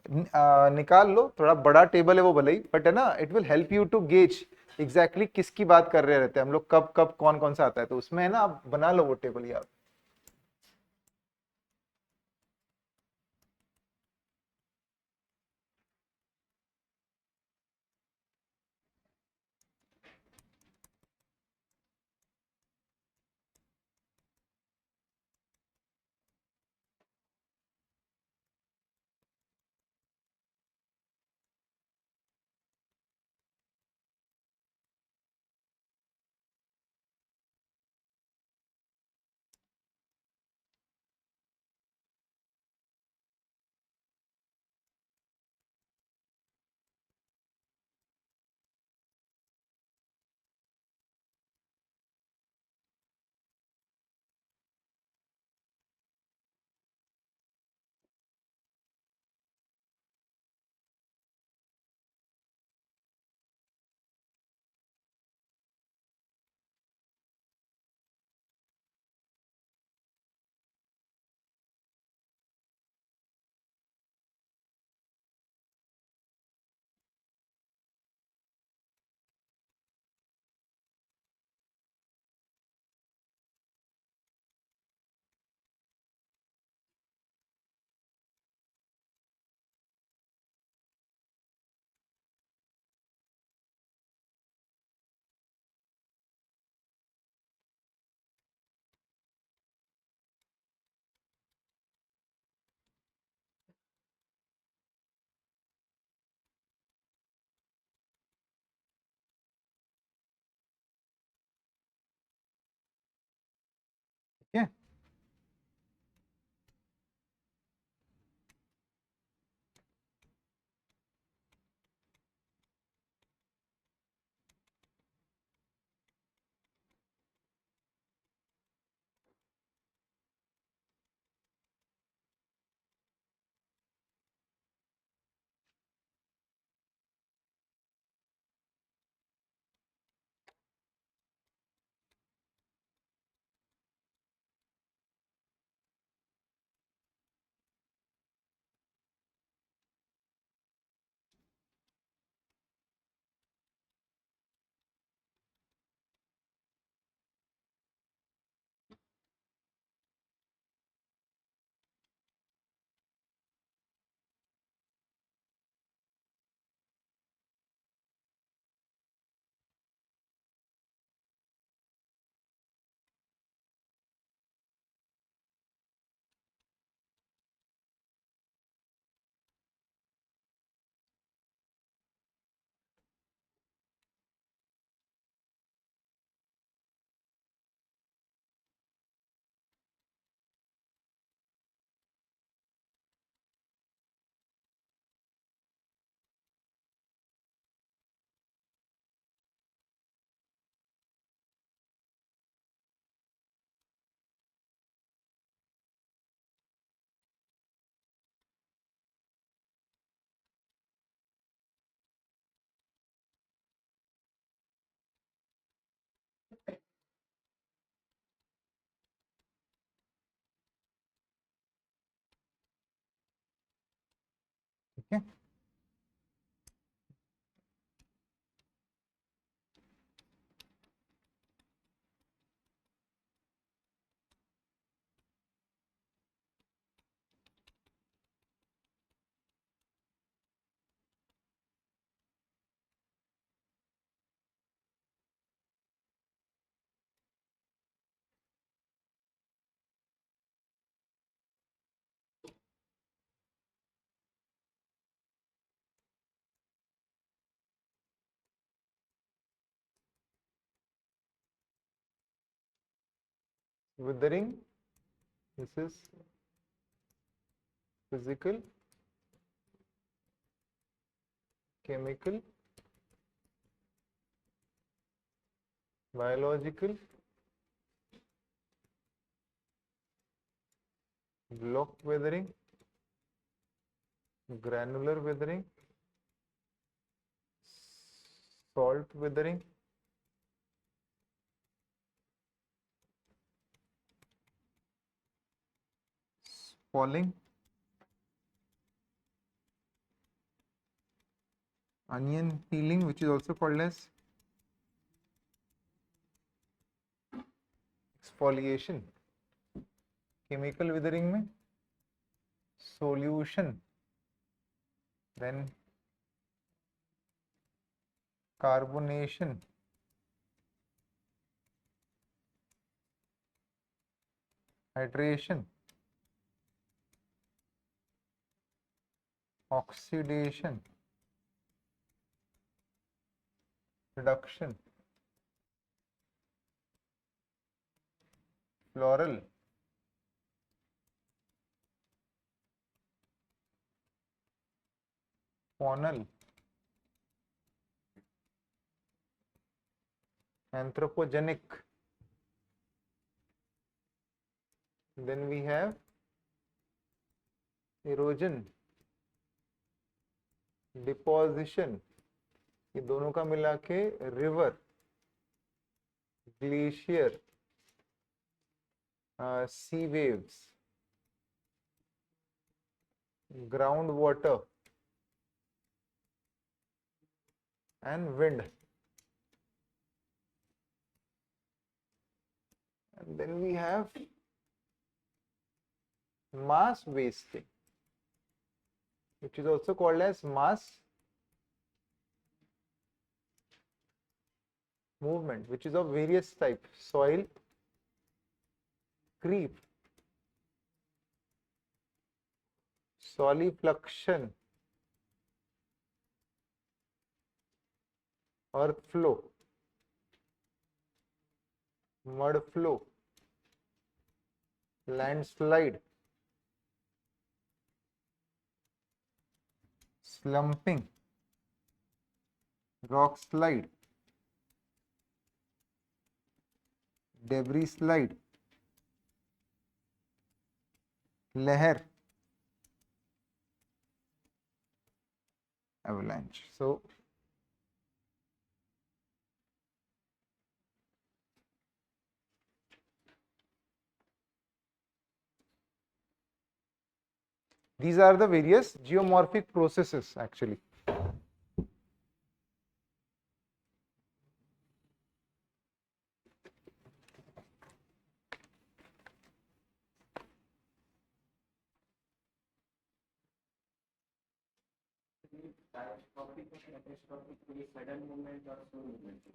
निकाल लो। थोड़ा बड़ा टेबल है वो भले ही, बट है ना, it will help you to gauge exactly किसकी बात कर रहे रहते हैं हम लोग, कब कब कौन कौन सा आता है। तो उसमें है ना, आप बना लो वो टेबल यार। ठीक है। ठीक है। withering, this is physical, chemical, biological, block weathering, granular weathering, salt weathering, spalling, onion peeling, which is also called as exfoliation, chemical withering में solution, then carbonation, hydration, oxidation, reduction, floral, faunal, anthropogenic. Then we have erosion, deposition, ये दोनों का मिला के river, glacier, sea waves, ground water and wind. And then we have mass wasting, which is also called as mass movement, which is of various type: soil creep, solifluction, earth flow, mud flow, landslide, slumping, rock slide, debris slide, leher, avalanche. So these are the various geomorphic processes actually.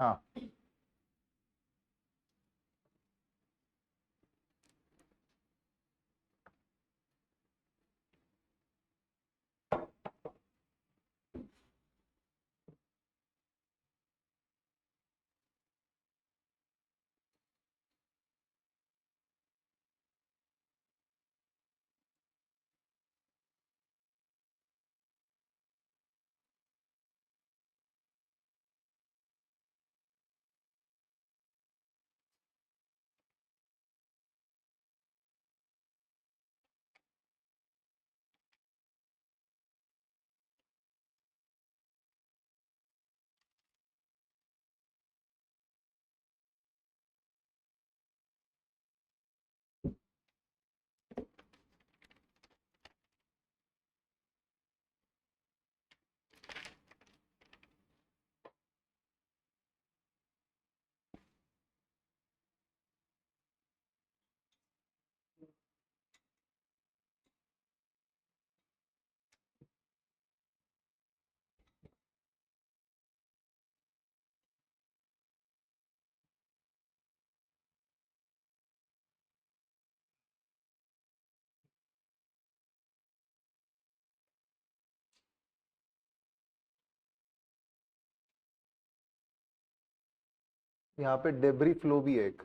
हाँ, यहाँ पे debris flow भी है एक.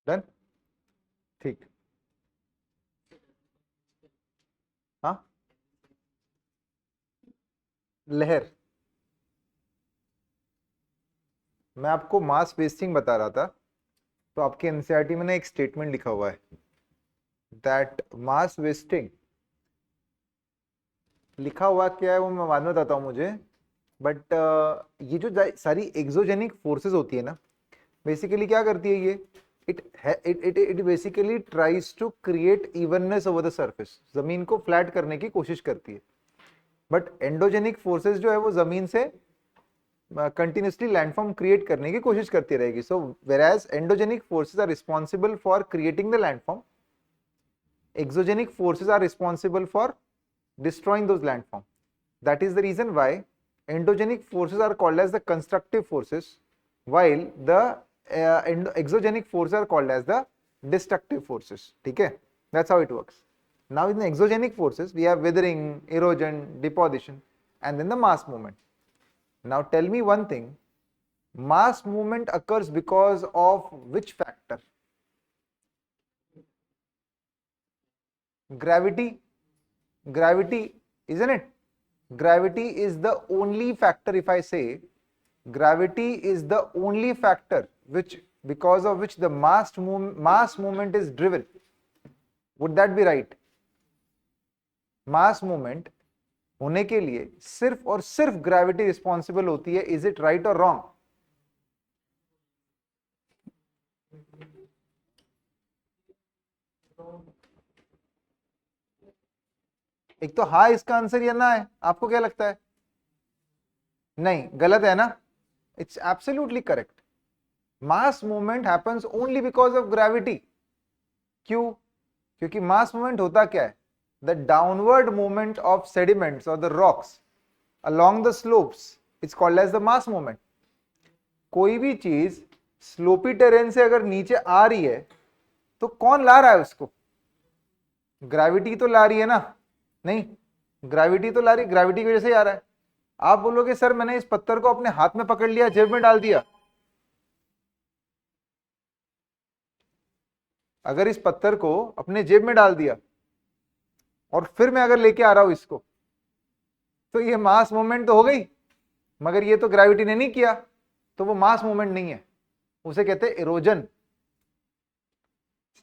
Done, ठीक। हाँ, लहर। मैं आपको मास वेस्टिंग बता रहा था, तो आपके एनसीईआरटी में ना एक स्टेटमेंट लिखा हुआ है दैट मास वेस्टिंग, लिखा हुआ क्या है वो मैं बाद में बताता हूँ मुझे, बट ये जो सारी एक्सोजेनिक फोर्सेस होती है ना, बेसिकली क्या करती है ये, it it it basically tries to create evenness over the surface, जमीन को फ्लैट करने की कोशिश करती है। बट एंडोजेनिक फोर्सेस जो है वो जमीन से कंटिन्यूसली लैंडफॉर्म क्रिएट करने की कोशिश करती रहेगी। So whereas endogenic forces are responsible for creating the landform, exogenic forces are responsible for destroying those landforms. That is the reason why endogenic forces are called as the constructive forces, while the exogenic forces are called as the destructive forces. ठीक है, that's how it works. Now in the exogenic forces we have weathering, erosion, deposition, and then the mass movement. Now tell me one thing, mass movement occurs because of which factor? Gravity, isn't it? Gravity is the only factor, if I say gravity is the only factor which, because of which the mass movement is driven. Would that be right? Mass movement होने के लिए सिर्फ और सिर्फ gravity responsible होती है। Is it right और wrong? एक तो हाँ इसका आंसर या ना है, आपको क्या लगता है? नहीं, गलत है ना? It's absolutely correct. Mass movement happens only because of gravity. क्यों? क्योंकि मास मूवमेंट होता क्या है, the downward movement of sediments और the rocks along the slopes it's called as the mass movement. कोई भी चीज स्लोपी टेरेन से अगर नीचे आ रही है तो कौन ला रहा है उसको? ग्रेविटी तो ला रही है ना? नहीं, ग्रेविटी तो ला रही, ग्रेविटी की वजह से ही आ रहा है। आप बोलोगे सर मैंने इस पत्थर को अपने हाथ में पकड़ लिया, जेब में डाल दिया। अगर इस पत्थर को अपने जेब में डाल दिया और फिर मैं अगर लेके आ रहा हूं इसको, तो ये मास मूवमेंट तो हो गई, मगर ये तो ग्रेविटी ने नहीं किया, तो वो मास मूवमेंट नहीं है, उसे कहते हैं इरोजन।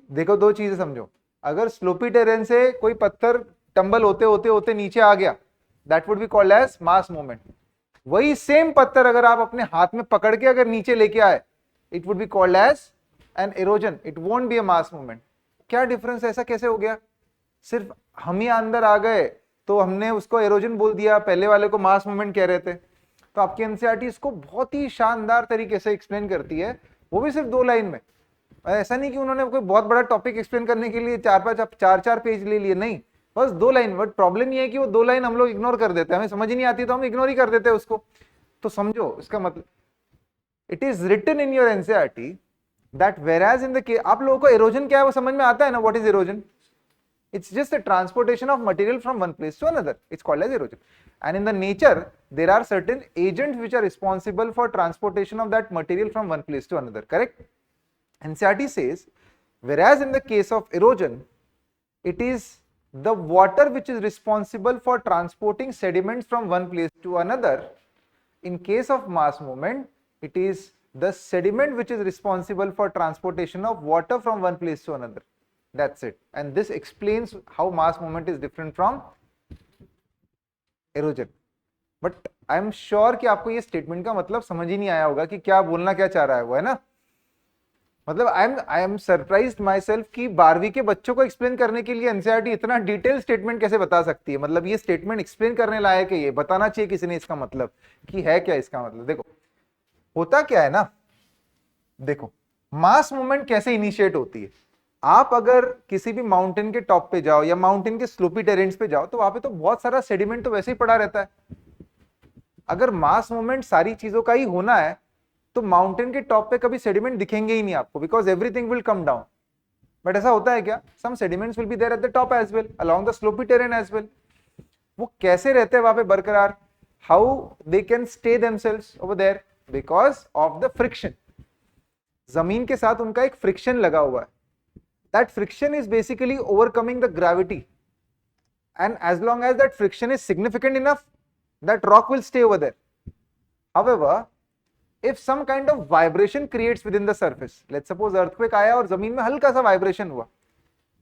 देखो दो चीजें समझो, अगर स्लोपी टेरेन से कोई पत्थर टंबल होते होते होते नीचे आ गया, that would be called as mass movement. वही सेम पत्थर अगर आप अपने हाथ में पकड़ के अगर नीचे लेके आए, it would be called as an erosion, it won't be a mass movement. क्या डिफरेंस, ऐसा कैसे हो गया? सिर्फ हम ही अंदर आ गए तो हमने उसको एरोजन बोल दिया, पहले वाले को मास मूवमेंट कह रहे थे। तो आपकी एनसीईआरटी इसको बहुत ही शानदार तरीके से एक्सप्लेन करती है, वो भी सिर्फ 2 लाइन में। ऐसा नहीं कि उन्होंने कोई बहुत बड़ा टॉपिक एक्सप्लेन करने के लिए 4 पेज ले लिए, नहीं, बस 2 लाइन। बट प्रॉब्लम ये है कि वो 2 लाइन हम लोग इग्नोर कर देते हैं, हमें समझ ही नहीं आती तो हम इग्नोर ही कर देते हैं उसको। तो समझो इसका मतलब, it is written in your NCERT that whereas in the case, आप लोगों को एरोजन क्या है वो समझ में आता है ना? What is halogen? It's just a transportation of material from one place to another. It's called as erosion. And in the nature, there are certain agents which are responsible for transportation of that material from one place to another. Correct? NCERT says, whereas in the case of erosion, it is the water which is responsible for transporting sediments from one place to another. In case of mass movement, it is the sediment which is responsible for transportation of water from one place to another. That's it. And this explains how mass movement is different from erosion. But I am sure कि आपको ये statement का मतलब समझ ही नहीं आया होगा कि क्या बोलना क्या चाह रहा है वो, है ना? मतलब I am surprised my self कि 12वीं के बच्चों को एक्सप्लेन करने के लिए एनसीईआरटी इतना डिटेल स्टेटमेंट कैसे बता सकती है। मतलब ये स्टेटमेंट एक्सप्लेन करने लायक है, ये बताना चाहिए किसी ने इसका मतलब कि है क्या इसका मतलब। देखो होता क्या है ना, देखो मास मूवमेंट कैसे इनिशिएट होती है। आप अगर किसी भी माउंटेन के टॉप पे जाओ या माउंटेन के स्लोपी टेरेन्स पे जाओ, तो वहां पे तो बहुत सारा सेडिमेंट तो वैसे ही पड़ा रहता है। अगर मास मूवमेंट सारी चीजों का ही होना है तो माउंटेन के टॉप पे कभी सेडिमेंट दिखेंगे ही नहीं आपको, because everything will come down. But ऐसा होता है क्या? Some sediments will be there at the top as well, along the slopy terrain as well. वो कैसे रहते हैं वहां पे बरकरार? How they can stay themselves over there? Because of the friction. जमीन के साथ उनका एक फ्रिक्शन लगा हुआ है. That friction is basically overcoming the gravity, and as long as that friction is significant enough, that rock will stay over there. However, if some kind of vibration creates within the surface, let's suppose earthquake आया और जमीन में हल्का सा vibration हुआ,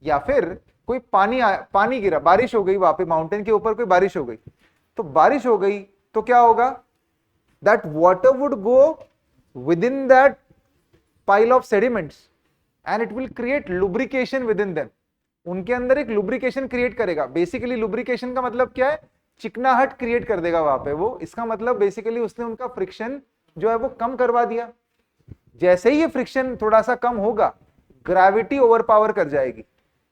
या फिर कोई पानी गिरा, बारिश हो गई, वहां पे माउंटेन के ऊपर कोई बारिश हो गई, तो बारिश हो गई तो क्या होगा, that water would go within that pile of sediments and it will create lubrication within them. उनके अंदर एक लुब्रिकेशन क्रिएट करेगा. बेसिकली लुब्रिकेशन का मतलब क्या है, चिकनाहट क्रिएट कर देगा वहां पे वो. इसका मतलब बेसिकली उसने उनका फ्रिक्शन जो है वो कम करवा दिया. जैसे ही ये फ्रिक्शन थोड़ा सा कम होगा, ग्रेविटी ओवर पावर कर जाएगी,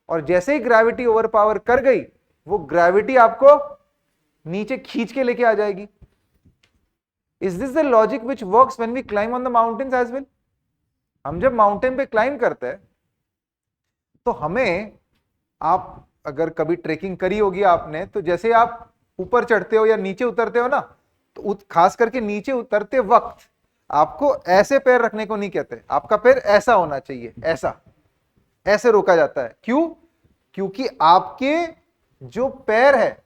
और जैसे ही ग्रेविटी ओवर पावर कर गई, वो ग्रेविटी आपको नीचे खींच के लेके आ जाएगी. Is this the logic which works when we climb on the mountains as well. हम जब माउंटेन पे क्लाइंब करते हैं तो हमें, आप अगर कभी ट्रेकिंग करी होगी आपने, तो जैसे आप ऊपर चढ़ते हो या नीचे उतरते हो ना, तो खास करके नीचे उतरते वक्त आपको ऐसे पैर रखने को नहीं कहते, आपका पैर ऐसा होना चाहिए, ऐसा, ऐसे रोका जाता है. क्यों? क्योंकि आपके जो पैर है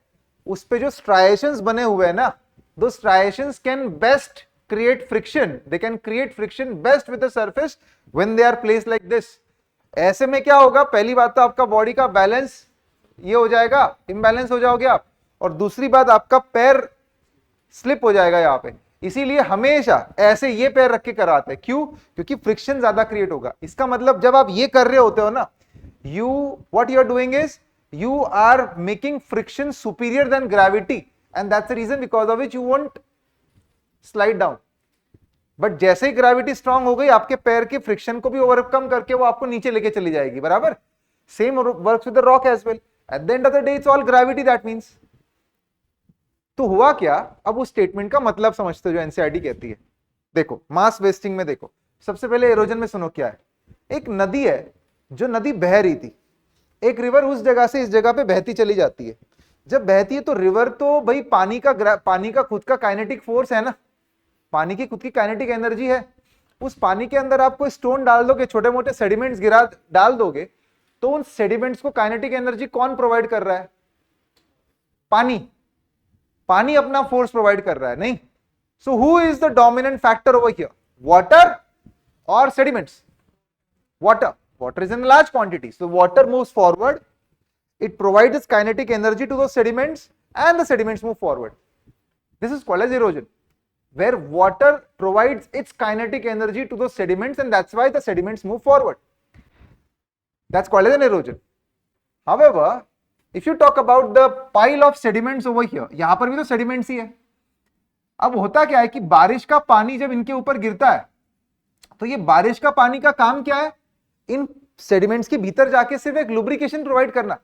उस पे जो स्ट्राइएशंस बने हुए हैं ना, दो striations can best create friction, they can create friction best with the surface when they are placed like this. ऐसे में क्या होगा, पहली बात तो आपका बॉडी का बैलेंस ये हो जाएगा, इम्बैलेंस हो जाओगे आप, और दूसरी बात आपका पैर स्लिप हो जाएगा यहाँ पे. इसीलिए हमेशा ऐसे ये पैर रख के कराते हैं. क्यों? क्योंकि फ्रिक्शन ज्यादा क्रिएट होगा. इसका मतलब जब आप ये कर रहे होते हो ना, what you are doing is you are making friction superior than gravity, and that's the reason because of which you won't slide down. But जैसे ही ग्रेविटी स्ट्रांग हो गई, आपके पैर के फ्रिक्शन को भी ओवरकम करके वो आपको नीचे लेके चली जाएगी. बराबर. Same works with the rock as well. At the end of the day it's all gravity, that means. तो हुआ क्या, अब उस स्टेटमेंट का मतलब समझते हो जो एनसीईआरटी कहती है. देखो मास वेस्टिंग में, देखो सबसे पहले एरोजन में सुनो क्या है. एक नदी है, जो नदी बह रही थी, एक रिवर उस जगह से इस जगह पे बहती चली जाती है. जब बहती है तो रिवर तो भाई पानी का खुद का काइनेटिक फोर्स है ना, पानी की खुद की काइनेटिक एनर्जी है. उस पानी के अंदर आप कोई स्टोन डाल दोगे, छोटे मोटे सेडिमेंट्स डाल दोगे, तो उन सेडिमेंट्स को काइनेटिक एनर्जी कौन प्रोवाइड कर रहा है? पानी. पानी अपना फोर्स प्रोवाइड कर रहा है, नहीं. So who is the dominant factor over here, water और sediments? Water. Water is in large quantity, so water moves forward, it provides kinetic energy to those sediments, and the sediments move forward. This is called as erosion, where water provides its kinetic energy to those sediments, and that's why the sediments move forward. That's called as an erosion. However, if you talk about the pile of sediments over here, यहां पर भी तो sediments ही है. अब होता क्या है कि बारिश का पानी जब इनके ऊपर गिरता है, तो ये बारिश का पानी का काम क्या है, इन सेडिमेंट्स के भीतर जाके सिर्फ एक लुब्रिकेशन प्रोवाइड करना.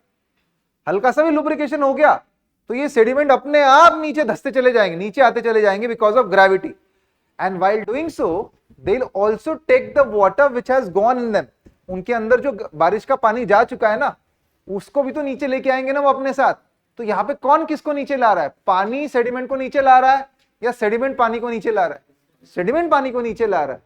हल्का सा भी लुब्रिकेशन हो गया तो ये सेडिमेंट अपने आप नीचे धसते चले जाएंगे, नीचे आते चले जाएंगे because of gravity. And while doing so they will also take the water which has gone in them. उनके अंदर जो बारिश का पानी जा चुका है ना, उसको भी तो नीचे लेके आएंगे ना वो अपने साथ. तो यहाँ पे कौन किसको नीचे ला रहा है? पानी सेडिमेंट को नीचे ला रहा है, या सेडिमेंट पानी को नीचे ला रहा है? सेडिमेंट पानी को नीचे ला रहा है.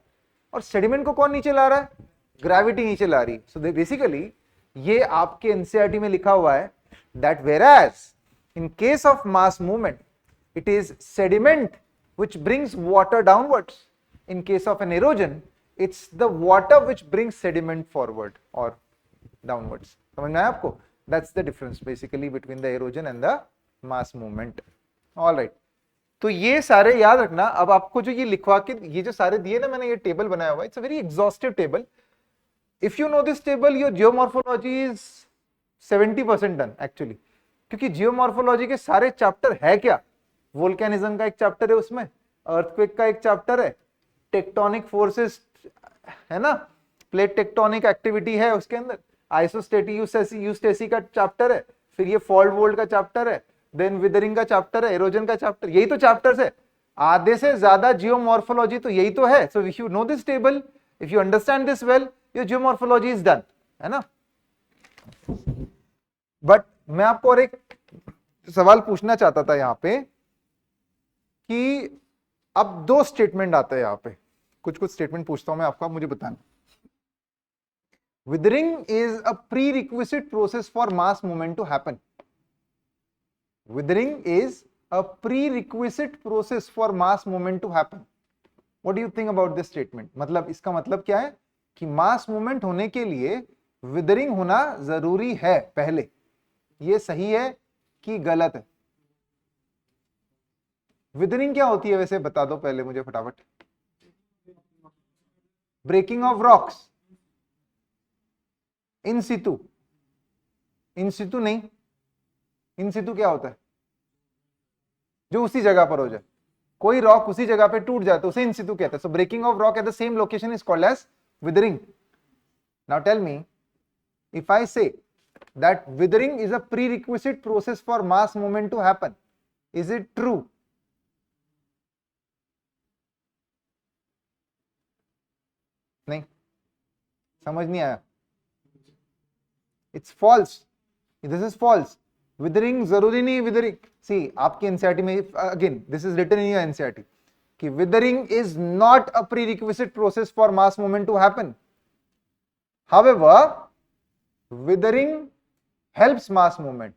और सेडिमेंट को कौन नीचे ला रहा है? ग्रेविटी नीचे ला रही. सो बेसिकली ये आपके एनसीईआरटी में लिखा हुआ है that whereas in case of mass movement it is sediment which brings water downwards. In case of an erosion it's the water which brings sediment forward और डाउनवर्ड्स. समझ में आया आपको? That's the difference basically between the erosion and the mass movement. Alright, तो ये सारे याद रखना. अब आपको जो ये लिखवा के ये जो सारे दिए ना मैंने, ये टेबल बनाया हुआ है, it's a very exhaustive table. If you know this table, your geomorphology is 70% done actually. क्योंकि geomorphology के सारे चैप्टर है क्या, वोल्केनिज्म का एक चैप्टर है उसमें, अर्थक्वेक का एक चैप्टर है, टेक्टोनिक फोर्सेस है ना, प्लेट टेक्टोनिक एक्टिविटी है उसके अंदर, आइसोस्टेटिक यूस्टेसी का चैप्टर है, फिर ये फॉल्ट वोल्ट का चैप्टर है, देन विदरिंग का चैप्टर है, एरोजन का चैप्टर. यही तो चैप्टर्स है. आधे से ज्यादा जियोमॉर्फोलॉजी तो यही तो है. So if you know this table, if you understand this well, your geomorphology is done, है ना. बट मैं आपको और एक सवाल पूछना चाहता था यहां पे कि अब दो स्टेटमेंट आते हैं यहां पे. कुछ कुछ स्टेटमेंट पूछता हूं मैं आपको, आप मुझे बताना। Weathering is a prerequisite process for mass movement to happen. Weathering is a prerequisite process for mass movement to happen. What do you think about this statement? मतलब इसका मतलब क्या है कि मास मूवमेंट होने के लिए withering होना जरूरी है पहले। ये सही है कि गलत है? विदरिंग क्या होती है वैसे बता दो पहले मुझे फटाफट। Breaking off rocks in situ. In situ नहीं, इन सितु क्या होता है? जो उसी जगह पर हो जाए, कोई रॉक उसी जगह पे टूट जाए तो उसे इन सितु कहते हैं। So breaking off rock at the same location is called as weathering. Now tell me, if I say that withering is a prerequisite process for mass movement to happen, is it true? नहीं, समझ नहीं आया। It's false. This is false. Withering जरूरी नहीं। withering, see आपकी NCERT में again this is written in your NCERT कि withering is not a prerequisite process for mass movement to happen. However, withering helps mass movement.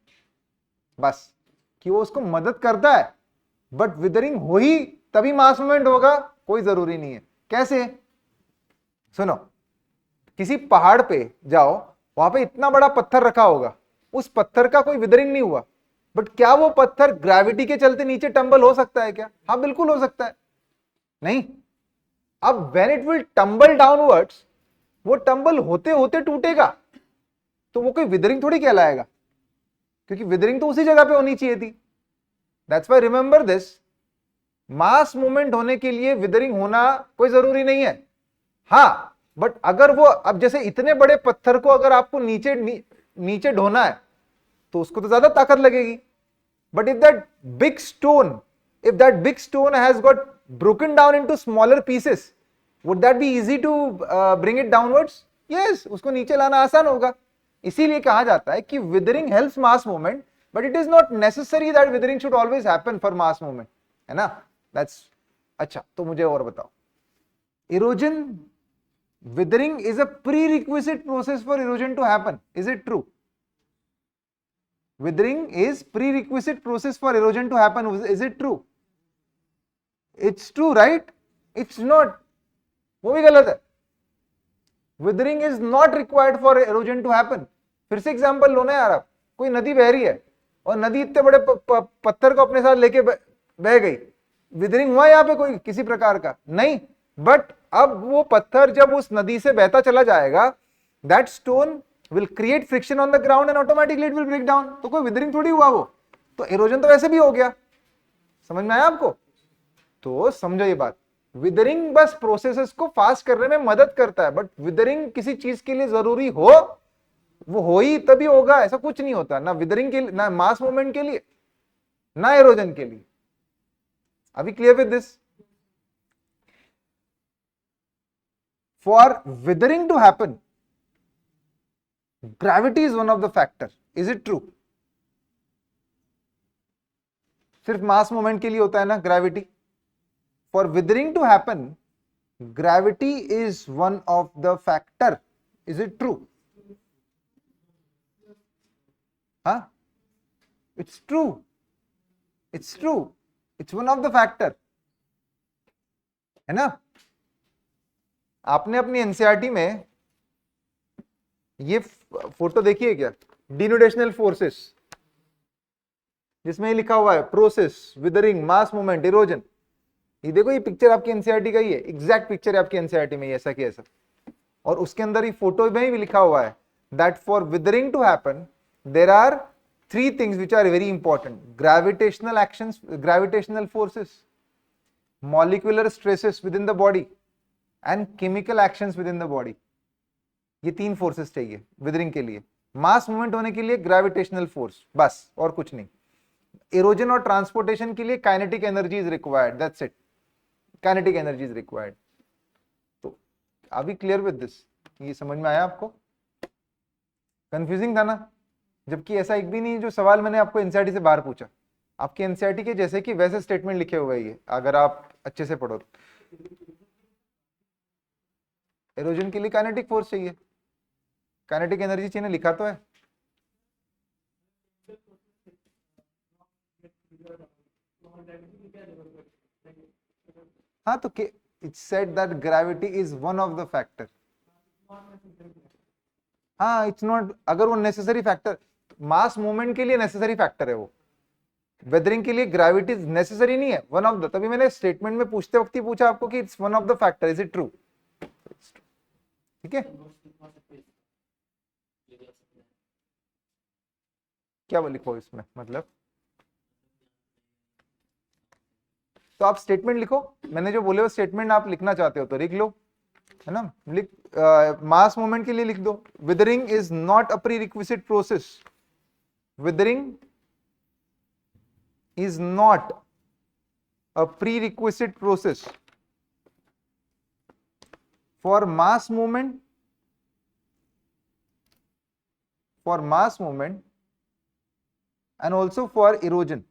बस कि वो उसको मदद करता है, बट विदरिंग हो ही तभी मास मूवमेंट होगा कोई जरूरी नहीं है। कैसे? सुनो, किसी पहाड़ पे जाओ, वहां पे इतना बड़ा पत्थर रखा होगा, उस पत्थर का कोई विदरिंग नहीं हुआ, बट क्या वो पत्थर ग्रेविटी के चलते नीचे टंबल हो सकता है क्या? हाँ बिल्कुल हो सकता है। नहीं, अब when it will tumble downwards, वो टंबल होते होते टूटेगा, तो वो कोई विदरिंग थोड़ी कहलाएगा, क्योंकि विदरिंग तो उसी जगह पे होनी चाहिए थी। That's why remember this, mass movement होने के लिए विदरिंग होना कोई जरूरी नहीं है। हाँ, बट अगर वो, अब जैसे इतने बड़े पत्थर को अगर आपको नीचे ढोना है तो उसको तो ज्यादा ताकत लगेगी। But if that big stone has got broken down into smaller pieces, would that be easy to bring it downwards? Yes, उसको नीचे लाना आसान होगा। इसीलिए कहा जाता है कि withering helps mass movement, but it is not necessary that withering should always happen for mass movement, है ना? दैट्स अच्छा। तो मुझे और बताओ, erosion, withering is a prerequisite process for erosion to happen. Is it true? Withering is prerequisite process for erosion to happen. Is it true? It's true, right? It's not. वो भी गलत है। Withering is not required for erosion to happen. फिर से example लो ना यार, आप कोई नदी बह रही है और नदी इतने बड़े पत्थर को अपने साथ लेके बह गई, विदरिंग हुआ यहाँ पे कोई किसी प्रकार का? नहीं। बट अब वो पत्थर जब उस नदी से बहता चला जाएगा, that stone will create friction on the ground and automatically it will break down. तो कोई विदरिंग थोड़ी हुआ वो, तो इरोजन तो वैसे भी हो गया। समझ में आया आपको? तो समझो ये बात, विदरिंग बस प्रोसेसेस को फास्ट करने में मदद करता है, बट विदरिंग किसी चीज के लिए जरूरी हो, वो हो ही तभी होगा, ऐसा कुछ नहीं होता। ना विदरिंग के लिए, ना मास मूवमेंट के लिए, ना इरोजन के लिए। अभी clear with this? For withering to happen, gravity is one of the factor. Is it true? सिर्फ मास मूवमेंट के लिए होता है ना gravity? For withering to happen, gravity is one of the factor. Is it true? Huh? It's true. It's true. It's one of the factor. है ना? आपने अपनी एनसीईआरटी में ये फोटो देखी है क्या? डिनोटेशनल फोर्सेस, जिसमें लिखा हुआ है process, withering, mass movement, erosion. ये देखो, ये पिक्चर आपकी एनसीईआरटी का ही है, एग्जैक्ट पिक्चर है आपकी एनसीईआरटी में, ऐसा कि ऐसा। और उसके अंदर ही फोटो में भी लिखा हुआ है that for weathering to happen there are 3 things which are very important: gravitational actions, gravitational forces, molecular stresses within the body, and chemical actions within the body. ये 3 फोर्सेस चाहिए विदरिंग के लिए। मास मूवमेंट होने के लिए gravitational force, बस, और कुछ नहीं। इरोजन और ट्रांसपोर्टेशन के लिए kinetic energy is required, that's it. Kinetic energy is required. तो अभी क्लियर विद दिस? ये समझ में आया आपको? कंफ्यूजिंग था ना? जबकि ऐसा एक भी नहीं जो सवाल मैंने आपको एनसीईआरटी से बाहर पूछा। आपके एनसीईआरटी के जैसे कि वैसे स्टेटमेंट लिखे हुए ये, अगर आप अच्छे से पढ़ो। इरोजन के लिए काइनेटिक फोर्स चाहिए, काइनेटिक एनर्जी चाहिए, लिखा तो है। हाँ तो it said that gravity is one of the factor. हाँ इट्स नॉट, अगर वो नेसेसरी फैक्टर, मास मूवमेंट के लिए नेसेसरी फैक्टर है वो, वेदरिंग के लिए ग्रेविटी नेसेसरी नहीं है, वन ऑफ द, तभी मैंने स्टेटमेंट में पूछते वक्त ही पूछा आपको कि it's one of the factor, is it true? ठीक है, क्या लिखो इसमें मतलब, तो आप स्टेटमेंट लिखो, मैंने जो बोले वो स्टेटमेंट आप लिखना चाहते हो तो लिख लो, है ना। लिख, मास मूवमेंट के लिए लिख दो, withering is not a prerequisite process, withering is not a prerequisite process for mass movement, and also for erosion,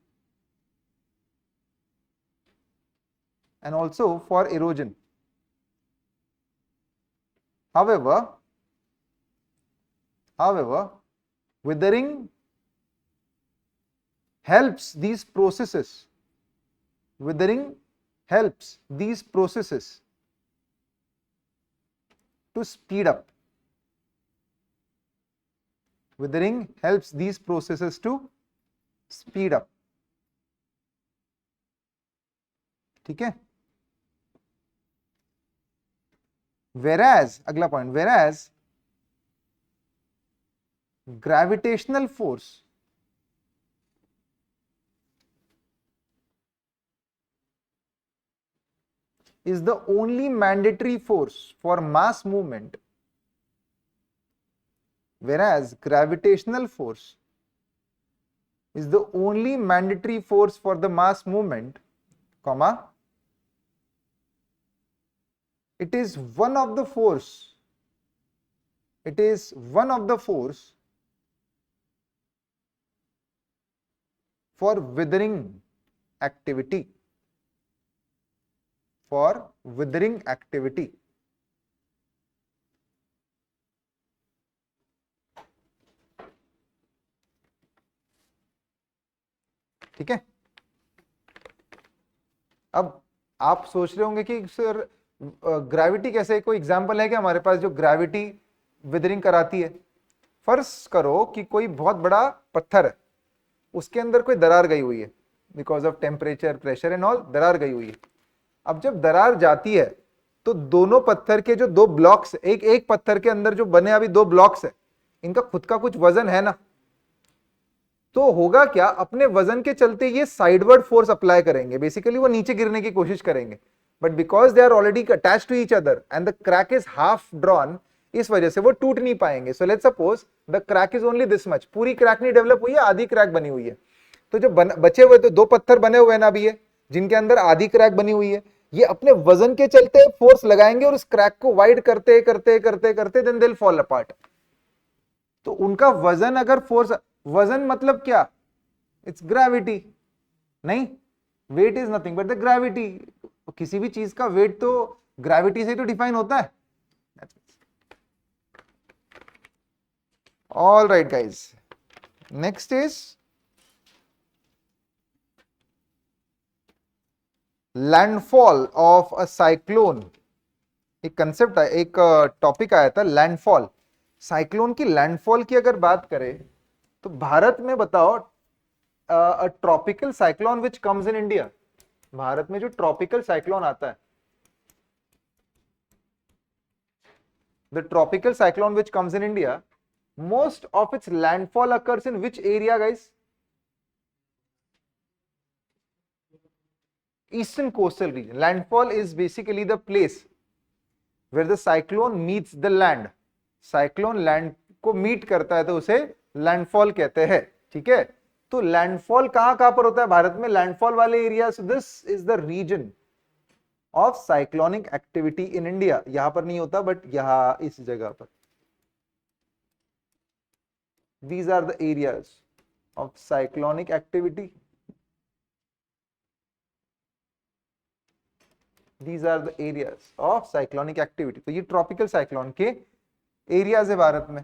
however withering helps these processes, to speed up, withering helps these processes to speed up, ठीक है। whereas, अगला point, whereas gravitational force is the only mandatory force for mass movement, whereas gravitational force is the only mandatory force for the mass movement, comma, it is one of the force for withering activity, ठीक है। अब आप सोच रहे होंगे कि sir gravity कैसे, कोई एग्जांपल है क्या हमारे पास जो ग्रेविटी विदरिंग कराती है? फर्ज करो कि कोई बहुत बड़ा पत्थर है, उसके अंदर कोई दरार गई हुई है, because of temperature, pressure and all, दरार गई हुई है। अब जब दरार जाती है तो दोनों पत्थर के जो दो ब्लॉक्स, एक पत्थर के अंदर जो बने अभी दो ब्लॉक्स है, इनका खुद का कुछ वजन है ना, तो होगा क्या, अपने वजन के चलते ये साइडवर्ड फोर्स अप्लाई करेंगे, बेसिकली वो नीचे गिरने की कोशिश करेंगे, but because they are already attached to each other and the crack is half drawn, इस वजह से वो टूट नहीं पाएंगे। So let's suppose the crack is only this much, पूरी क्रैक नहीं डेवलप हुई है, आधी क्रैक बनी हुई है, तो जो बचे हुए तो दो पत्थर बने हुए हैं ना अभी ये, जिनके अंदर आधी क्रैक बनी हुई है, ये अपने वजन के चलते फोर्स लगाएंगे और उस क्रैक को वाइड करते करते करते करते then they will fall apart. तो उनका वजन अगर फोर्स, वजन मतलब क्या, इट्स ग्रेविटी, नहीं, weight is nothing but the gravity, किसी भी चीज का वेट तो ग्रेविटी से तो डिफाइन होता है। All right guys, next is landfall of a cyclone. एक कंसेप्ट है, एक टॉपिक आया था लैंडफॉल, साइक्लोन की लैंडफॉल की अगर बात करें तो भारत में बताओ, अ tropical cyclone which comes in India, Bharat में जो ट्रॉपिकल साइक्लोन आता है, the tropical cyclone which comes in India, most of its landfall occurs in which area guys? Eastern coastal region. Landfall is basically the place where the cyclone meets the land. Cyclone land को meet करता है तो उसे landfall कहते हैं, ठीक है। तो लैंडफॉल कहां कहां पर होता है भारत में? लैंडफॉल वाले area, this is the region of cyclonic activity in India. यहां पर नहीं होता बट यहां इस जगह पर, these are the areas of cyclonic activity. These are the areas of cyclonic activity. तो ये ट्रॉपिकल साइक्लोन के एरियाज है भारत में।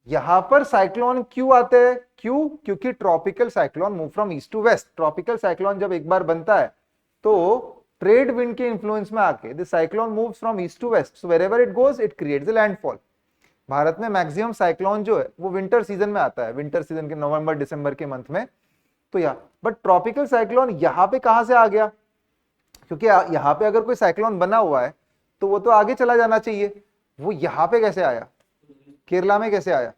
यहां पर साइक्लोन क्यों आते हैं? क्यों? क्योंकि tropical cyclone move from east to west. Tropical cyclone जब एक बार बनता है तो ट्रेड विंड के इन्फ्लुएंस में आके the cyclone moves from east to west, so wherever it goes it creates a landfall. Bharat में मैक्सिमम साइक्लोन जो है वो विंटर सीजन में आता है, विंटर सीजन के नवंबर दिसंबर के मंथ में। तो बट ट्रॉपिकल साइक्लोन यहाँ पे कहां से आ गया? क्योंकि यहाँ पे अगर कोई साइक्लोन बना हुआ है तो वो तो आगे चला जाना चाहिए, वो यहाँ पे कैसे आया? केरला में कैसे आया?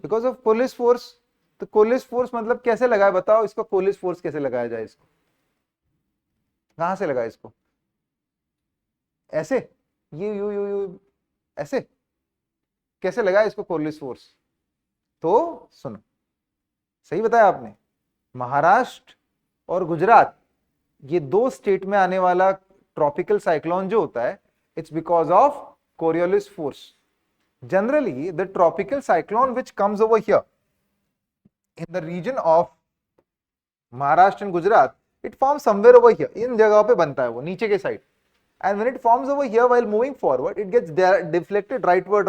Because of Coriolis force. तो कोलिस फोर्स मतलब कैसे लगाया बताओ इसको? कोलिस फोर्स कैसे लगाया जाए इसको? कहां से लगाए इसको? ऐसे यू ऐसे कैसे लगाया इसको कोलिस फोर्स? तो सुनो, सही बताया आपने, महाराष्ट्र और गुजरात ये दो स्टेट में आने वाला ट्रॉपिकल साइक्लोन जो होता है, it's because of Coriolis force. Generally the tropical cyclone which comes over here in the region of Maharashtra and Gujarat, it forms somewhere over here, इन जगह पे बनता है वो नीचे के side. And when it forms over here while moving forward, it gets deflected rightward,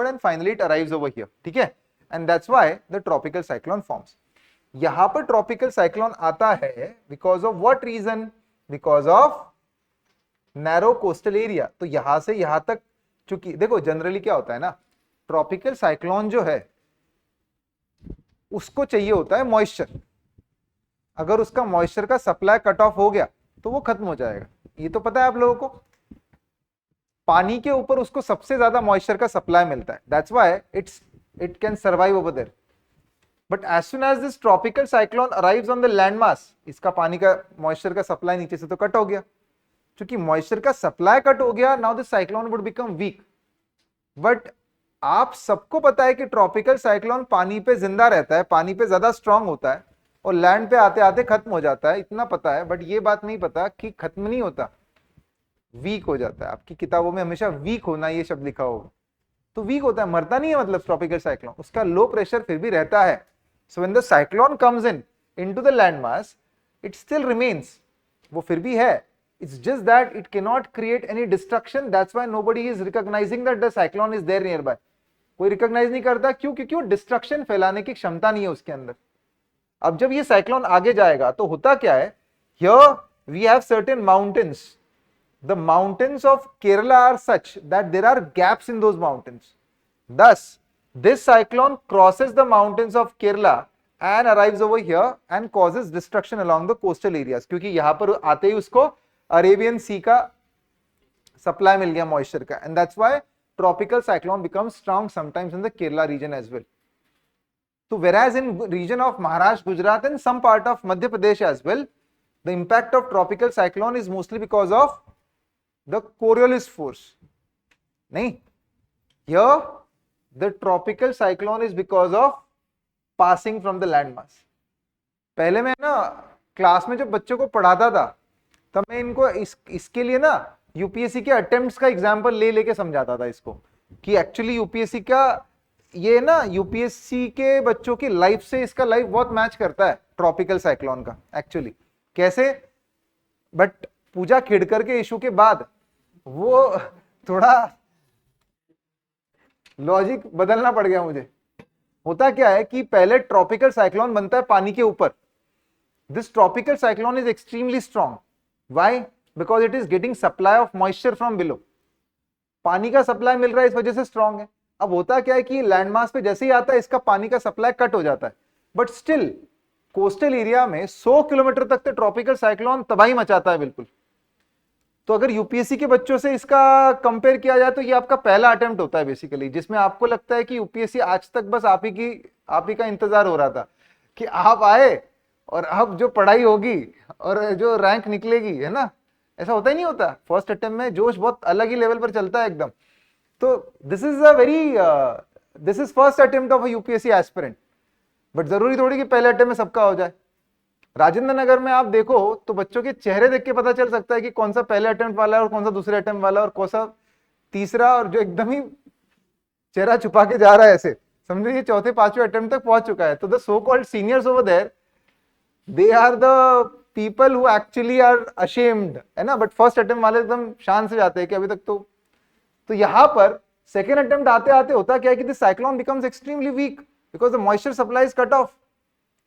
and finally it arrives over here. ठीक है? And that's why the tropical cyclone forms. यहाँ पर tropical cyclone आता है because of what reason? Because of narrow coastal area. तो यहाँ से यहाँ तक, चूंकि देखो जनरली क्या होता है ना, tropical cyclone जो है उसको चाहिए होता है मॉइस्चर। अगर उसका मॉइस्चर का सप्लाई कट ऑफ हो गया तो वो खत्म हो जाएगा। ये तो पता है आप लोगों को, पानी के ऊपर उसको सबसे ज्यादा मॉइस्चर का सप्लाई मिलता है, that's why it can survive over there. But as soon as this tropical cyclone arrives on the land mass, इसका पानी का मॉइस्चर का सप्लाई नीचे से तो कट हो गया। क्योंकि मॉइस्चर का सप्लाई कट हो गया, now this cyclone would become weak. But आप सबको पता है कि ट्रॉपिकल साइक्लोन पानी पे जिंदा रहता है, पानी पे ज्यादा स्ट्रांग होता है और लैंड पे आते आते खत्म हो जाता है, इतना पता है। बट ये बात नहीं पता कि खत्म नहीं होता, वीक हो जाता है। आपकी किताबों में हमेशा वीक होना ये शब्द लिखा होगा, तो वीक होता है, मरता नहीं है मतलब ट्रॉपिकल साइक्लोन, उसका लो प्रेशर फिर भी रहता है। So when the cyclone comes in into the land mass, it still remains, वो फिर भी है। It's just that it cannot create any destruction, that's why nobody is recognizing that the cyclone is there nearby. कोई recognize नहीं करता, क्यों? क्योंकि वो डिस्ट्रक्शन फैलाने की क्षमता नहीं है उसके अंदर। अब जब ये साइक्लोन आगे जाएगा तो होता क्या है, here we have certain mountains, the mountains of Kerala are such that there are gaps in those mountains, thus this cyclone crosses the mountains of Kerala and arrives over here and causes destruction along the coastal areas, क्योंकि यहां पर आते ही उसको Arabian सी का supply मिल गया moisture का, and that's why tropical cyclone becomes strong sometimes in the Kerala region as well. So whereas in region of Maharashtra, Gujarat and some part of Madhya Pradesh as well, the impact of tropical cyclone is mostly because of the Coriolis force. नहीं, here the tropical cyclone is because of passing from the landmass. पहले मैं ना class में जब बच्चों को पढ़ाता था तब मैं इनको इसके लिए ना यूपीएससी के अटेम्प्ट्स का एग्जांपल ले लेके समझाता था इसको, कि एक्चुअली यूपीएससी का ये ना, यूपीएससी के बच्चों की लाइफ से इसका लाइफ बहुत मैच करता है ट्रॉपिकल साइक्लोन का। एक्चुअली कैसे? बट पूजा खेड़कर के इशू के बाद वो थोड़ा लॉजिक बदलना पड़ गया मुझे। होता क्या है कि पहले ट्रॉपिकल साइक्लोन बनता है पानी के ऊपर। This tropical cyclone is extremely strong, why? Because it is getting supply of moisture from below, पानी का सप्लाई मिल रहा है, इस वजह से स्ट्रॉन्ग है। अब होता क्या है कि लैंडमास पे जैसे ही आता है इसका पानी का सप्लाई कट हो जाता है, बट स्टिल कोस्टल एरिया में 100 किलोमीटर तक तो ट्रॉपिकल साइक्लोन तबाही मचाता है बिल्कुल। तो अगर यूपीएससी के बच्चों से इसका कंपेयर किया जाए तो ये आपका पहला अटेम्प्ट होता है बेसिकली, जिसमें आपको लगता है कि यूपीएससी आज तक बस आप ही का इंतजार हो रहा था कि आप आए और अब जो पढ़ाई होगी और जो रैंक निकलेगी, है ना? ऐसा होता ही नहीं होता। फर्स्ट अटेम्प्ट में जोश बहुत अलग ही लेवल पर चलता है एकदम। तो this is first attempt of a UPSC aspirant, but जरूरी थोड़ी कि पहले अटेम्प्ट में सबका हो जाए। राजेंद्र नगर में आप देखो तो बच्चों के चेहरे देख के पता चल सकता है कि कौन सा पहले अटेम्प्ट वाला है और कौन सा दूसरे अटेम्प्ट वाला और कौन सा तीसरा, और जो एकदम ही चेहरा छुपा के जा रहा है ऐसे, समझो ये चौथे पांचवें अटेम्प्ट तक पहुंच चुका है। तो the so called seniors over there, they are the people who actually are ashamed, है ना, बट फर्स्ट अटेम्प्ट वाले एकदम शान से जाते हैं कि अभी तक तो यहां पर सेकेंड अटेम्प्ट आते आते होता क्या है कि this cyclone becomes extremely weak because the moisture supply is cut off.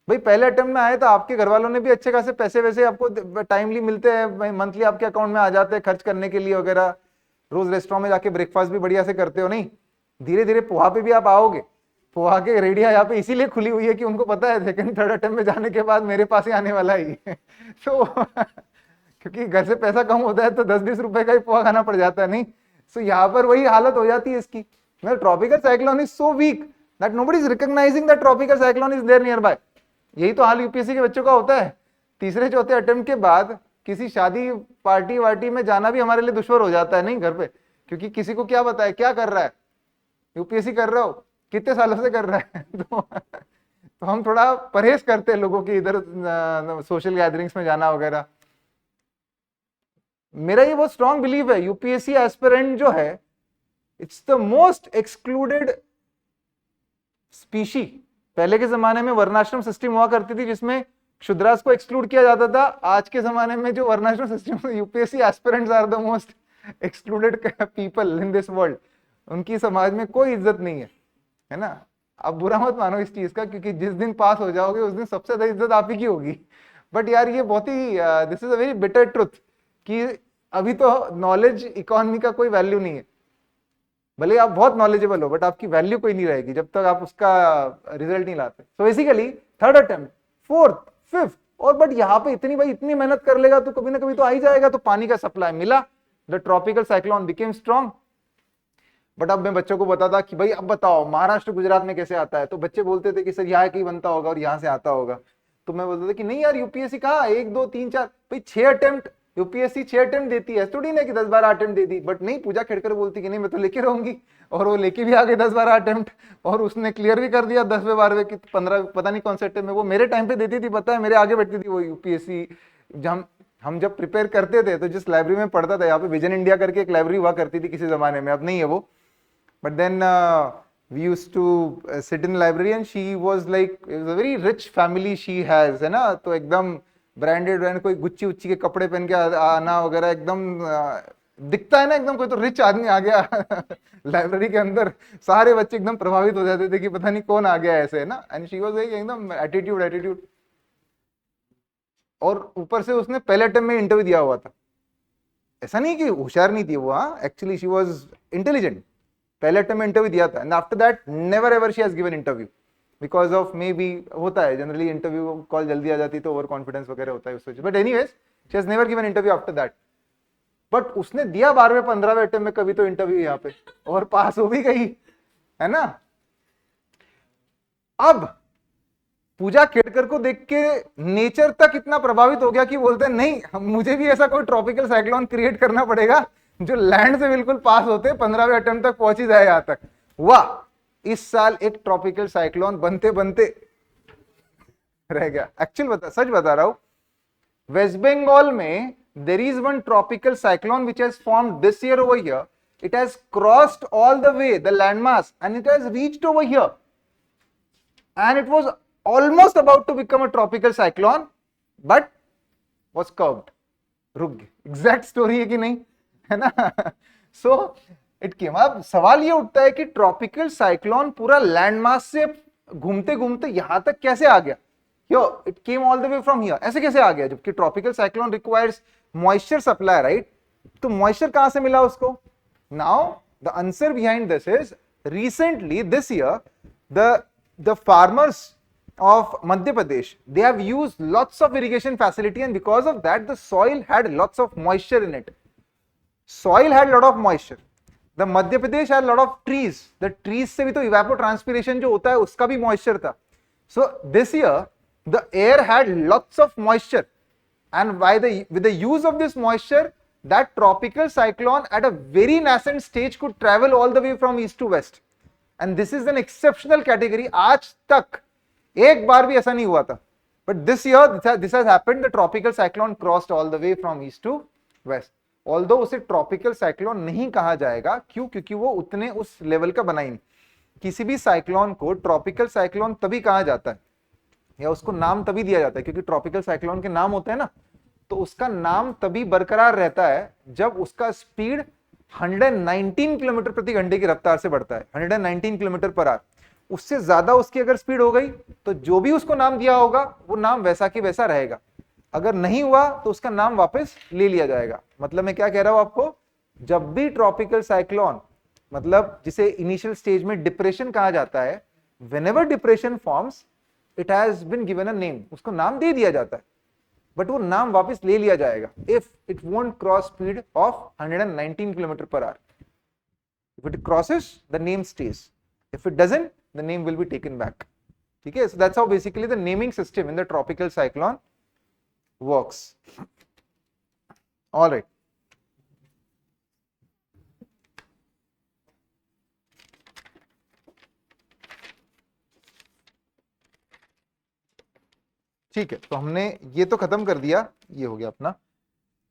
भाई पहले अटेम्प्ट में आए तो आपके घर वालों ने भी अच्छे खासे पैसे वैसे आपको टाइमली मिलते हैं, मंथली आपके अकाउंट में आ जाते हैं खर्च करने के लिए वगैरह, रोज रेस्टोरेंट में जाके ब्रेकफास्ट भी बढ़िया से करते हो। नहीं, धीरे धीरे पोहा पे भी आप आओगे। पोहा के रेडिया यहाँ पे इसीलिए खुली हुई है कि उनको पता है सेकंड थर्ड अटेम्प्ट में जाने के बाद मेरे पास ही आने वाला ही तो क्योंकि घर से पैसा कम होता है तो 10-20 रुपए का ही पोहा खाना पड़ जाता है। नहीं, सो यहाँ पर वही हालत हो जाती है इसकी। Tropical cyclone is so weak that nobody is recognizing that tropical cyclone is there nearby. यही तो हाल यूपीएससी के बच्चों का होता है। तीसरे चौथे अटेम्प्ट के बाद किसी शादी पार्टी वार्टी में जाना भी हमारे लिए दुश्वार हो जाता है नहीं घर पे, क्योंकि किसी को क्या पता है क्या कर रहा है, यूपीएससी कर रहे हो कितने सालों से कर रहा है तो हम थोड़ा परहेज करते हैं लोगों की इधर सोशल गैदरिंग्स में जाना वगैरह। मेरा ये बहुत स्ट्रॉन्ग बिलीव है यूपीएससी एस्पिरेंट जो है it's the most excluded species. पहले के जमाने में वर्णाश्रम सिस्टम हुआ करती थी जिसमें क्षुद्रास को एक्सक्लूड किया जाता था। आज के जमाने में जो वर्णाश्रम system, UPSC aspirants are the most excluded people in this world. उनकी समाज में कोई इज्जत नहीं है ना। आप बुरा मत मानो इस चीज का, क्योंकि जिस दिन पास हो जाओगे उस दिन सबसे ज्यादा इज्जत आप ही की होगी। बट यार ये बहुत ही this is a very bitter truth कि अभी तो नॉलेज इकोनॉमी का कोई वैल्यू नहीं है। भले आप बहुत नॉलेजेबल हो बट आपकी वैल्यू कोई नहीं रहेगी जब तक आप उसका रिजल्ट नहीं लाते। So basically third attempt, fourth, fifth, और बट यहाँ पे इतनी मेहनत कर लेगा तो कभी ना कभी तो आ ही जाएगा। तो पानी का सप्लाई मिला, the tropical cyclone became strong. But अब मैं बच्चों को बताता कि भाई अब बताओ महाराष्ट्र गुजरात में कैसे आता है, तो बच्चे बोलते थे कि सर यहाँ कहीं बनता होगा और यहाँ से आता होगा। तो मैं बोलता था कि नहीं यार यूपीएससी कहाँ 1 2 3 4 भाई 6 अटेम्प्ट, यूपीएससी 6 अटेम्प्ट देती है, थोड़ी ना कि 10-12 अटेम्प्ट देती। बट नहीं, पूजा खेड़कर बोलती कि नहीं मैं तो लेके रहूंगी, और वो लेके भी आ गई 10-12 अटेम्प्ट, और उसने क्लियर भी कर दिया 10वें 12वें की 15 पता नहीं कौन से अटेम्प्ट में। वो मेरे टाइम पे देती थी, पता है मेरे आगे बैठती थी वो यूपीएससी। हम जब प्रिपेयर करते थे तो जिस लाइब्रेरी में पढ़ता था, यहाँ पे विजन इंडिया करके एक लाइब्रेरी हुआ करती थी किसी जमाने में, अब नहीं है वो, but then we used to sit in library and she was like, it was a very rich family she has, है ना। तो एकदम ब्रांडेड कोई गुच्ची उच्ची के कपड़े पहन के आना वगैरह, एकदम दिखता है ना एकदम कोई तो रिच आदमी आ गया लाइब्रेरी के अंदर। सारे बच्चे एकदम प्रभावित हो जाते थे कि पता नहीं कौन आ गया ऐसे, है ना। एंड शी वाज एकदम एटीट्यूड। और ऊपर से उसने पहले अटेम्प्ट में इंटरव्यू दिया हुआ था। ऐसा नहीं कि होशियार नहीं थी वो, हाँ एक्चुअली शी वाज इंटेलिजेंट। पहले अटेम्प्ट में इंटरव्यू दिया था and after that never ever she has given interview because of may be होता है जनरली इंटरव्यू कॉल जल्दी आ जाती तो ओवर कॉन्फिडेंस वगैरह होता है उस वजह। But anyways she has never given interview after that. But उसने दिया 12वें 15वें अटेम्प्ट में कभी तो इंटरव्यू यहाँ पे, और पास हो भी गई, है ना। अब पूजा खेड़कर को देख के नेचर तक इतना प्रभावित हो गया कि बोलते हैं नहीं मुझे भी ऐसा कोई ट्रॉपिकल साइक्लोन क्रिएट करना पड़ेगा जो लैंड से बिल्कुल पास होते 15वें अटेम्प्ट तक पहुंच ही जाए यहां तक। वाह, इस साल एक ट्रॉपिकल साइक्लोन बनते बनते रह गया। एक्चुअल सच बता रहा हूं, वेस्ट बंगाल में there is one tropical cyclone which has formed this year over here. It has crossed all the way the landmass and it has reached over here and it was almost about to become a tropical cyclone but was curved, रुक गए। Exact story है कि नहीं, है ना। So it came. अब सवाल ये उठता है कि ट्रॉपिकल साइक्लोन पूरा लैंडमास से घूमते घूमते यहां तक कैसे आ गया। Yo it came all the way from here, ऐसे कैसे आ गया, जबकि tropical cyclone requires moisture supply, right. तो मॉइस्चर कहां से मिला उसको। Now the answer behind this is recently this year the farmers of Madhya Pradesh, they have used lots of irrigation facility and because of that the soil had lots of moisture in it. Soil had lot of moisture. The Madhya Pradesh had lot of trees. The trees से भी तो evapotranspiration जो होता है उसका भी moisture था. So this year the air had lots of moisture and with the use of this moisture that tropical cyclone at a very nascent stage could travel all the way from east to west and this is an exceptional category. आज तक एक बार भी ऐसा नहीं हुआ था, but this year this has happened. The tropical cyclone crossed all the way from east to west. Although उसे ट्रॉपिकल साइक्लोन नहीं कहा जाएगा, क्यों, क्योंकि वो उतने उस लेवल का बना ही नहीं। किसी भी साइक्लोन को ट्रॉपिकल साइक्लोन तभी कहा जाता है या उसको नाम तभी दिया जाता है क्योंकि ट्रॉपिकल साइक्लोन के नाम होते हैं ना, तो उसका नाम तभी बरकरार रहता है जब उसका स्पीड 119 किलोमीटर प्रति घंटे की रफ्तार से बढ़ता है, 119 किलोमीटर पर आवर। उससे ज्यादा उसकी अगर स्पीड हो गई तो जो भी उसको नाम दिया होगा वो नाम वैसा की वैसा रहेगा, अगर नहीं हुआ तो उसका नाम वापस ले लिया जाएगा। मतलब मैं क्या कह रहा हूं आपको, जब भी ट्रॉपिकल साइक्लोन, मतलब जिसे इनिशियल स्टेज में डिप्रेशन कहा जाता है, whenever depression forms it has been given a name, उसको नाम दे दिया जाता है बट वो नाम वापस ले लिया जाएगा if it won't cross speed of 119 kilometre per hour. If it crosses the name stage, if it doesn't the name will be taken back. ठीक है, so that's how basically the naming system in the tropical cyclone works. All right. ठीक है, तो हमने ये तो खत्म कर दिया, ये हो गया अपना।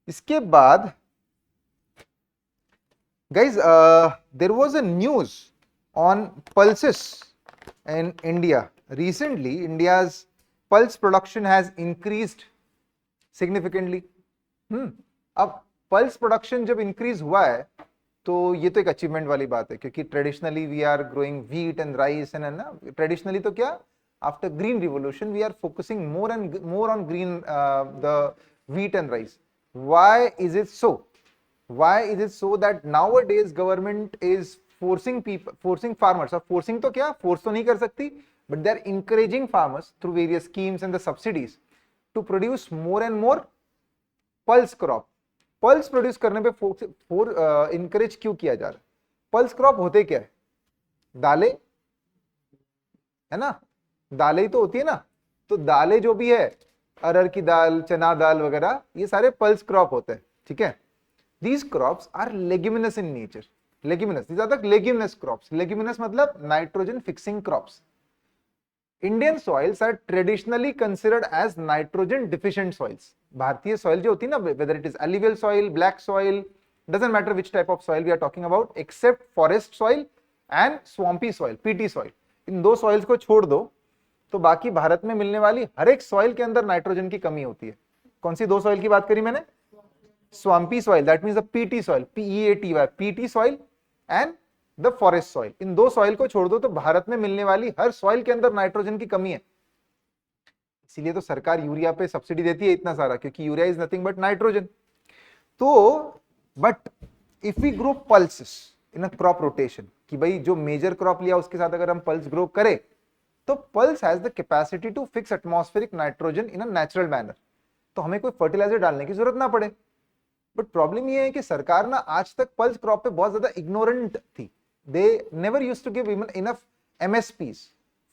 इसके बाद guys, there was a news on pulses in India. Recently, India's pulse production has increased significantly. अब पल्स प्रोडक्शन जब इंक्रीज हुआ है तो ये तो एक अचीवमेंट वाली बात है, क्योंकि traditionally we are growing wheat and rice and ना, ट्रेडिशनली तो क्या, after green revolution we are focusing more on green the wheat and rice. Why is it so? Why is it so that nowadays government is forcing farmers, और forcing तो क्या, force तो नहीं कर सकती, but they are encouraging farmers through various schemes and the subsidies to produce more and more pulse crop. Pulse produce करने पे encourage क्यों किया जा रहा है? पल्स क्रॉप होते क्या है? दालें है ना, दालें तो होती है ना, तो दालें जो भी है, अरहर की दाल, चना दाल वगैरह, ये सारे पल्स क्रॉप होते हैं। ठीक है, these crops are leguminous in nature. Leguminous, these are the leguminous crops. Leguminous मतलब nitrogen fixing crops. Indian soils are traditionally considered as nitrogen deficient soils. भारतीय soil जो होती है ना, whether it is alluvial soil, black soil, doesn't matter which type of soil we are talking about, except forest soil and swampy soil, PT soil. इन दो soils को छोड़ दो तो बाकी भारत में मिलने वाली हर एक soil के अंदर नाइट्रोजन की कमी होती है। कौन सी दो soil की बात करी मैंने? Swampy soil, that means the PT soil, PEATY, PT soil and the forest soil. इन दो soil को छोड़ दो तो भारत में मिलने वाली हर soil के अंदर नाइट्रोजन की कमी है। इसीलिए तो सरकार यूरिया पे सब्सिडी देती है इतना सारा, क्योंकि urea is nothing but nitrogen. तो but if we grow pulses in a crop rotation, कि भाई जो मेजर क्रॉप लिया उसके साथ अगर हम पल्स ग्रो करें, तो pulse has the capacity to fix atmospheric nitrogen in a natural manner, तो हमें कोई फर्टिलाइजर डालने की जरूरत ना पड़े। बट प्रॉब्लम ये है कि सरकार ना आज तक पल्स क्रॉप पे बहुत ज्यादा इग्नोरेंट थी। They never used to give enough MSPs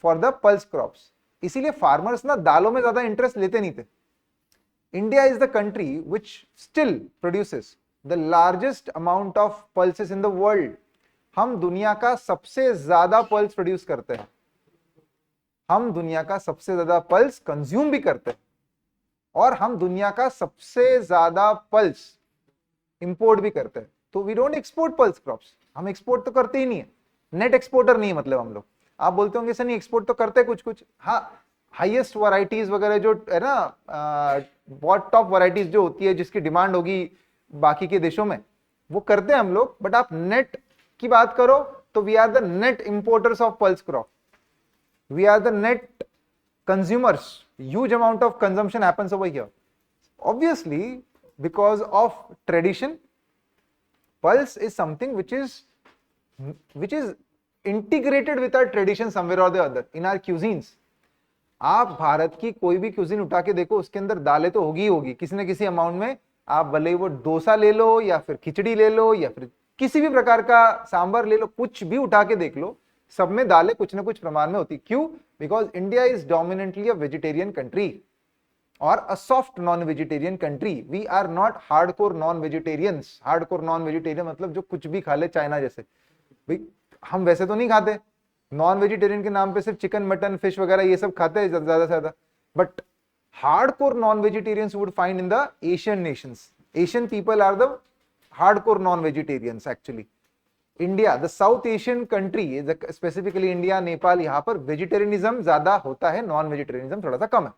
for the pulse crops, इसीलिए फार्मर्स ना दालों में ज्यादा इंटरेस्ट लेते नहीं थे। India is the country which still produces the largest amount of pulses in the world. हम दुनिया का सबसे ज्यादा पल्स प्रोड्यूस करते हैं, हम दुनिया का सबसे ज्यादा पल्स कंज्यूम भी करते हैं, और हम दुनिया का सबसे ज्यादा पल्स इंपोर्ट भी करते हैं। तो we don't export pulse crops, हम एक्सपोर्ट तो करते ही नहीं है, नेट एक्सपोर्टर नहीं, मतलब हम लोग। आप बोलते होंगे सर नहीं एक्सपोर्ट तो करते कुछ कुछ, हाँ हाईएस्ट वैरायटीज वगैरह जो है ना, बहुत टॉप वैरायटीज जो होती है जिसकी डिमांड होगी बाकी के देशों में, वो करते हैं हम लोग। बट आप नेट की बात करो तो we are the net importers of pulse crop, we are the net consumers, huge amount of consumption happens over here. Obviously, because of tradition, pulse is something which is integrated with our tradition somewhere or the other in our cuisines. आप भारत की कोई भी cuisine उठा के देखो, उसके अंदर दालें तो होगी ही होगी किसी न किसी अमाउंट में। आप भले वो डोसा ले लो या फिर खिचड़ी ले लो या फिर किसी भी प्रकार का सांभर ले लो, कुछ भी उठा के देख लो, सब में दालें कुछ ना कुछ प्रमाण में होती। क्यों? Because India is dominantly a vegetarian country और a soft non vegetarian country. We are not hardcore non vegetarians. Hardcore non vegetarian मतलब जो कुछ भी खा ले, चाइना जैसे। भाई हम वैसे तो नहीं खाते, नॉन वेजिटेरियन के नाम पे सिर्फ चिकन मटन फिश वगैरह ये सब खाते हैं ज्यादा से ज्यादा। But hardcore non vegetarians would find in the Asian nations. Asian people are the hardcore non vegetarians actually. India, the South Asian country, specifically India, Nepal, यहाँ पर वेजिटेरियनिज्म ज्यादा होता है, नॉन वेजिटेरियनिज्म थोड़ा सा कम है।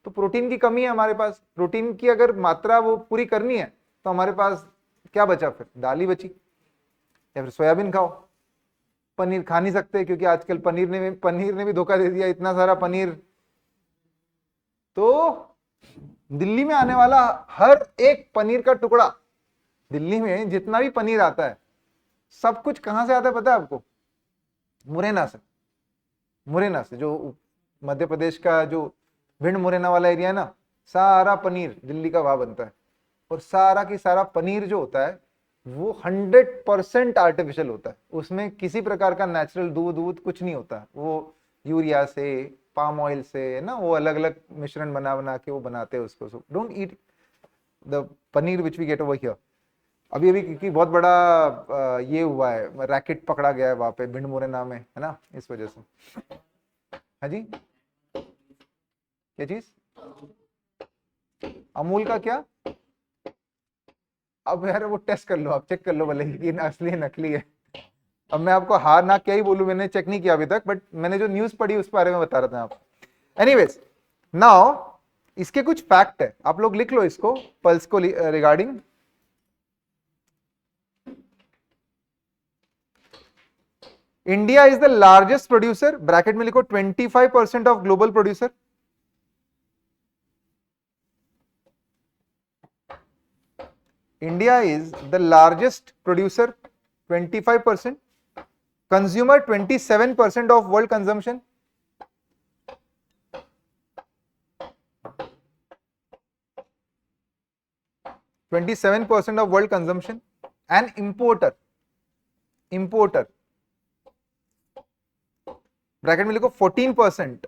तो प्रोटीन की कमी है हमारे पास, प्रोटीन की अगर मात्रा वो पूरी करनी है तो हमारे पास क्या बचा, फिर दाल ही बची, या फिर सोयाबीन खाओ। पनीर खा नहीं सकते क्योंकि आजकल पनीर ने भी धोखा दे दिया, इतना सारा पनीर। तो दिल्ली में आने वाला हर एक पनीर का टुकड़ा, दिल्ली में जितना भी पनीर आता है सब कुछ कहां से आता है पता है आपको? मुरैना से। मुरैना से, जो मध्य प्रदेश का जो भिंड मुरैना वाला एरिया है ना, सारा पनीर दिल्ली का वहां बनता है। और सारा की सारा पनीर जो होता है वो 100% आर्टिफिशियल होता है, उसमें किसी प्रकार का नेचुरल दूध दूध कुछ नहीं होता है। वो यूरिया से, पाम ऑयल से ना, वो अलग अलग मिश्रण बना बना के वो बनाते हैं उसको। So don't eat the paneer which we get over here. अभी अभी क्योंकि बहुत बड़ा ये हुआ है, रैकेट पकड़ा गया है वहां पे भिंड मुरैना में, है ना, इस वजह से। हाँ जी, क्या चीज? अमूल का क्या? अब यार वो टेस्ट कर लो, आप चेक कर लो भले कि असली है नकली है। अब मैं आपको हाँ ना क्या ही बोलूं, मैंने चेक नहीं किया अभी तक, बट मैंने जो न्यूज पढ़ी उस बारे में बता रहा था आपको। एनीवेज, नाउ इसके कुछ फैक्ट है, आप लोग लिख लो इसको पल्स को regarding. India is the largest producer, bracket में लिखो 25% of global producer. India is the largest producer, 25%. Consumer, 27% of world consumption. of world consumption. And importer. Bracket में लिखो 14%.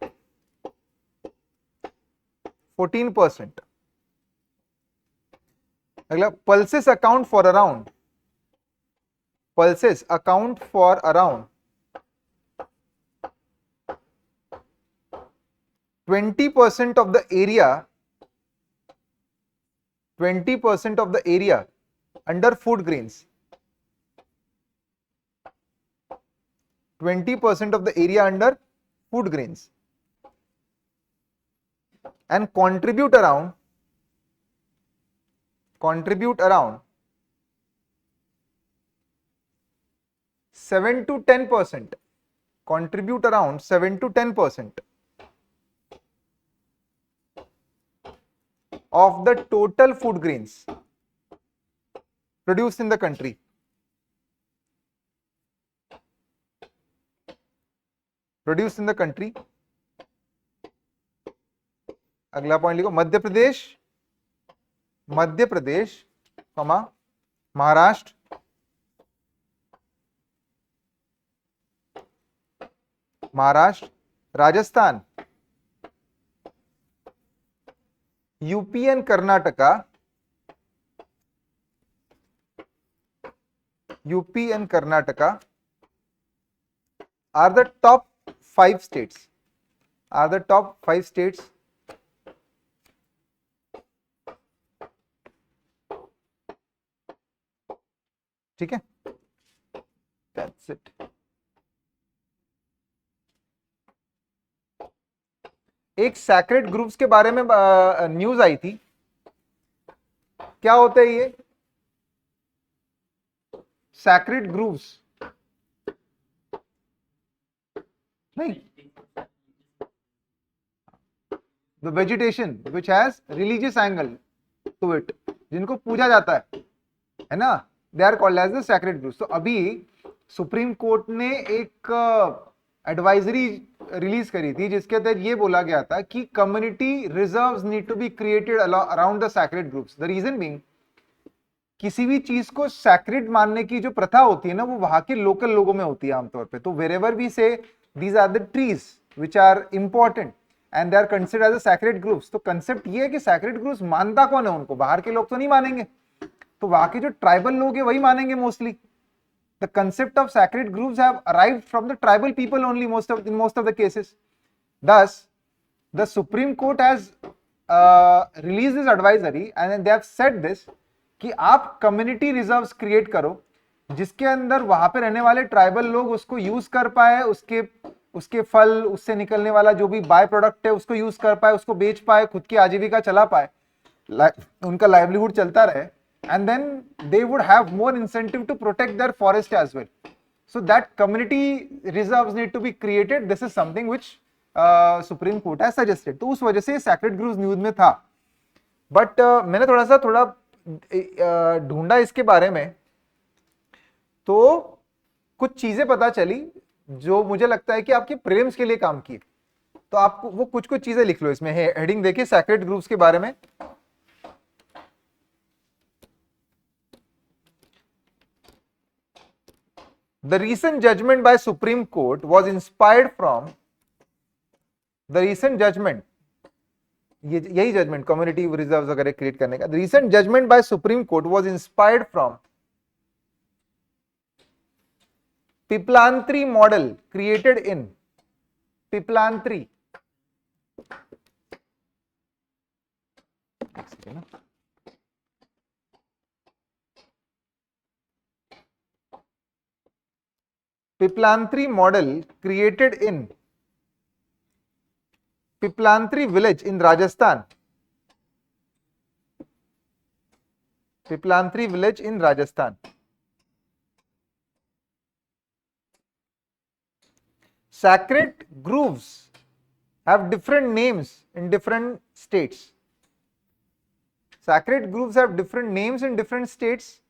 14%. अगला, pulses account for around 20% of the area, 20% of the area under food grains. 20% of the area under food grains. And contribute around 7 to 10%. Contribute around 7 to 10% of the total food grains produced in the country. अगला point लिखो, Madhya Pradesh, Maharashtra, Rajasthan, UP and Karnataka, are the top 5 states. ठीक है, that's it. एक sacred groups के बारे में news आई थी, क्या होता है ये सैक्रेड ग्रुप्स? नहीं, the vegetation which has religious angle to it, जिनको पूजा जाता है ना, they are called as the sacred groups. तो अभी सुप्रीम कोर्ट ने एक एडवाइजरी रिलीज करी थी जिसके तहत ये बोला गया था कि community reserves need to be created around the sacred groups. The reason being, किसी भी चीज को सैक्रेड मानने की जो प्रथा होती है ना, वो वहां के लोकल लोगों में होती है आमतौर पे। तो wherever we say these are the trees which are important and they are considered as sacred groups. तो कंसेप्ट ये है कि सैक्रेड ग्रुप्स मानता कौन है उनको? बाहर के लोग तो नहीं मानेंगे, तो वहां के जो ट्राइबल लोग हैं वही मानेंगे mostly. The concept of sacred groups have arrived from the tribal people only in most of the cases. Thus, the Supreme Court has released this advisory and they have said this कि आप community reserves create करो जिसके अंदर वहां पे रहने वाले tribal लोग उसको यूज कर पाए, उसके उसके फल, उससे निकलने वाला जो भी बाय प्रोडक्ट है उसको यूज कर पाए, उसको बेच पाए, खुद की आजीविका चला पाए, उनका लाइवलीहुड चलता रहे, and then they would have more incentive to protect their forest as well. So that community reserves need to be created. This is something which Supreme Court has suggested. तो उस वजह से Sacred Groves न्यूज में था. But मैंने थोड़ा ढूंढा इसके बारे में, तो कुछ चीजें पता चली जो मुझे लगता है कि आपके प्रीलिम्स के लिए काम की. तो आपको वो कुछ चीजें लिख लो इसमें. हेडिंग देखिए सैक्रेड ग्रूव्स के बारे में. The recent judgment by Supreme Court was inspired from the recent judgment, यही जजमेंट कम्युनिटी रिजर्व्स वगैरह क्रिएट करने का. The recent judgment by Supreme Court was inspired from Piplantri model created in Piplantri. Piplantri model created in Piplantri village in Rajasthan. Piplantri village in Rajasthan. Sacred groves have different names in different states. Sacred groves have different names in different states.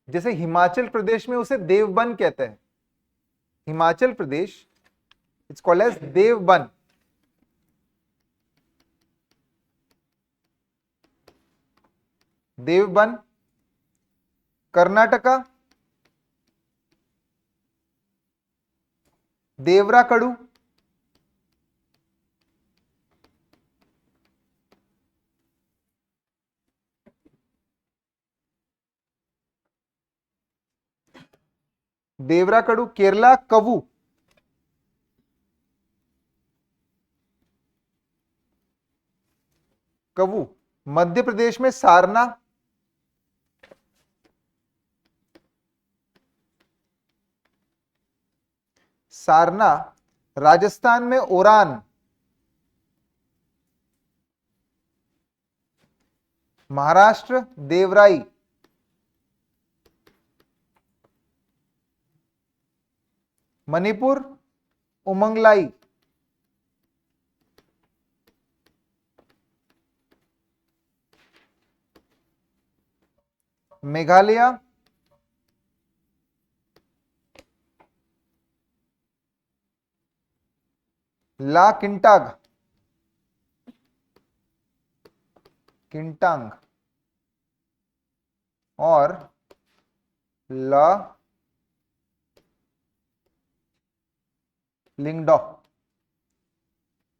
जैसे हिमाचल प्रदेश में उसे देवबन कहते हैं. Himachal Pradesh, it's called as Devban. Devban. Karnataka Devarakadu. Devarakadu. Kerala Kavu. Kavu. Madhya Pradesh में सारना. सारना. राजस्थान में Ouran. Maharashtra देवराई. मणिपुर उमंगलाई. मेघालय ला किंटाग. किंटांग और Law Lyngdoh.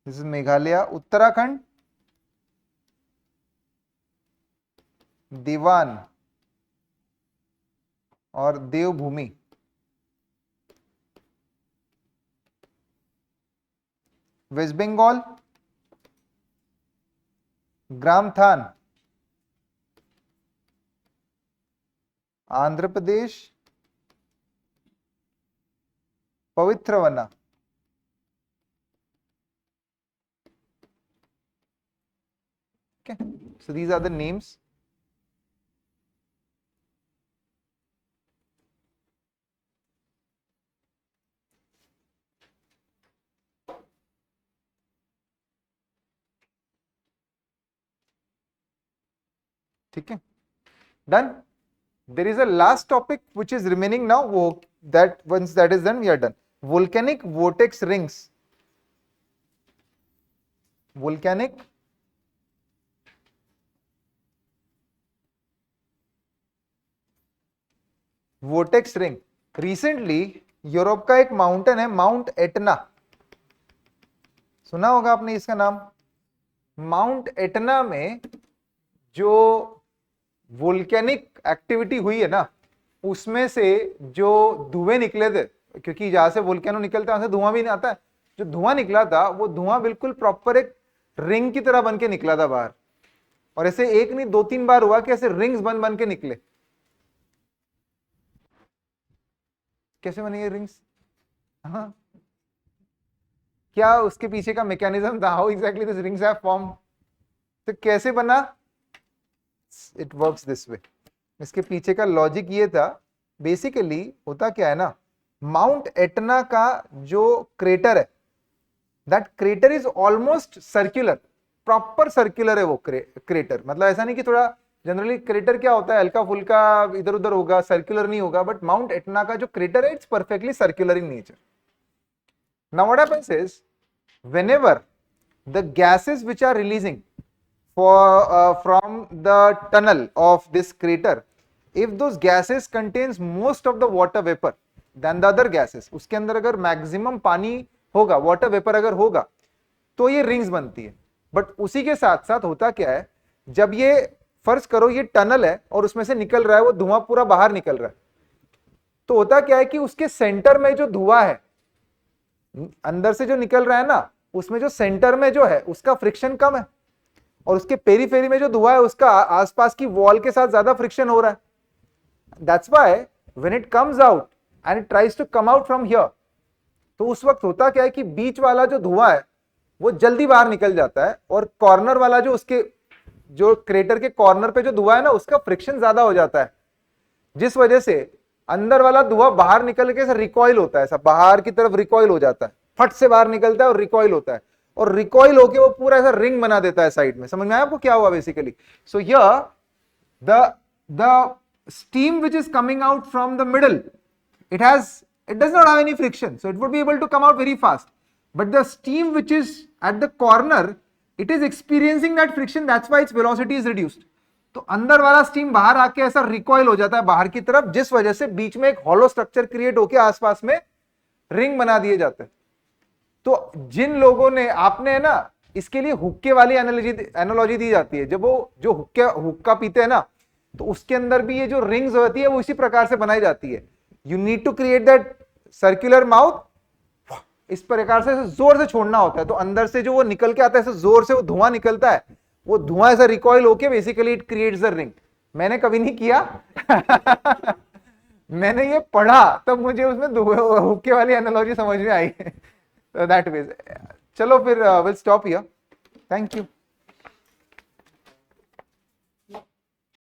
This is Meghalaya. Uttarakhand Devan और Devbhoomi. West Bengal Gramthan. Andhra Pradesh Pavitravana. Okay, so these are the names. ठीक है, done. There is a last topic which is remaining now. That once that is done, we are done. Volcanic vortex rings. Volcanic vortex ring. Recently Europe का एक mountain है mount Etna. सुना होगा आपने इसका नाम. माउंट एटना में जो वोल्केनिक एक्टिविटी हुई है ना, उसमें से जो धुएं निकले थे, क्योंकि जहां से वोल्केनो निकलता है वहां से धुआं भी नहीं आता है, जो धुआं निकला था वो धुआं बिल्कुल प्रॉपर एक रिंग की तरह बन के निकला था बाहर. और ऐसे एक नहीं 2-3 बार हुआ कि ऐसे रिंग्स बन बन के निकले। कैसे बनी ये रिंग्स? हाँ, क्या उसके पीछे का मैकेनिज्म था, how exactly this rings have form? तो कैसे बना? It works this way. इसके पीछे का लॉजिक ये था, बेसिकली होता क्या है ना, माउंट एटना का जो क्रेटर है, that crater is almost circular, proper circular है वो क्रेटर। मतलब ऐसा नहीं कि थोड़ा, जनरली क्रेटर क्या होता है, हल्का फुल्का इधर उधर होगा, सर्कुलर नहीं होगा, बट माउंट एटना का जो क्रेटर है it's perfectly circular in nature. Now what happens is, whenever the gases which are releasing from the tunnel of this crater, if those gases contains most of the water vapor than the other gases, उसके अंदर अगर maximum पानी होगा, water vapour अगर होगा, तो ये rings बनती है। बट उसी के साथ साथ होता क्या है, जब ये फर्ज करो ये टनल है और उसमें से निकल रहा है वो धुआं पूरा बाहर निकल रहा है, तो होता क्या है कि उसके सेंटर में जो धुआं है, अंदर से जो निकल रहा है ना, उसमें जो सेंटर में जो है उसका फ्रिक्शन कम है, और उसके पेरीफेरी में जो धुआं है उसका आसपास की वॉल के साथ ज्यादा फ्रिक्शन हो रहा है। That's why when it comes out and it tries to come out from here, तो उस वक्त होता क्या है कि बीच वाला जो धुआं है वो जल्दी बाहर निकल जाता है, और कॉर्नर वाला जो उसके जो क्रेटर के कॉर्नर पे जो धुआं है ना उसका फ्रिक्शन ज्यादा हो जाता है, जिस वजह से अंदर वाला धुआं बाहर निकल के रिकॉइल होता है, ऐसा बाहर की तरफ रिकॉइल हो जाता है, फट से बाहर निकलता है और रिकॉइल होता है, और रिकॉइल होके वो पूरा ऐसा रिंग बना देता है साइड में। समझ में आया आपको क्या हुआ basically? So here the steam which is coming out from the middle, it does not have any friction, so it would be able to come out very fast, but the steam which is at the corner, it is experiencing that friction, that's why its velocity is reduced। तो अंदर वाला steam बाहर आके ऐसा recoil हो जाता है बाहर की तरफ, जिस वजह से बीच में एक हॉलो स्ट्रक्चर क्रिएट होके आसपास में रिंग बना दिए जाते हैं। तो जिन लोगों ने, आपने है ना, इसके लिए हुक्के वाली एनालॉजी दी जाती है, जब वो जो हुक्का पीते हैं ना, तो उसके अंदर भी ये जो रिंग्स होती है वो इसी प्रकार से बनाई जाती है। You need to create that circular mouth, इस प्रकार से जोर से छोड़ना होता है, तो अंदर से जो वो निकल के आता है ऐसे जोर से वो धुआं निकलता है, वो धुआं ऐसा रिकॉइल होके basically it creates the ring. मैंने कभी नहीं किया मैंने ये पढ़ा तब मुझे उसमें हुक्के वाली एनालॉजी समझ में आई दैट वे। चलो फिर will stop here, thank you.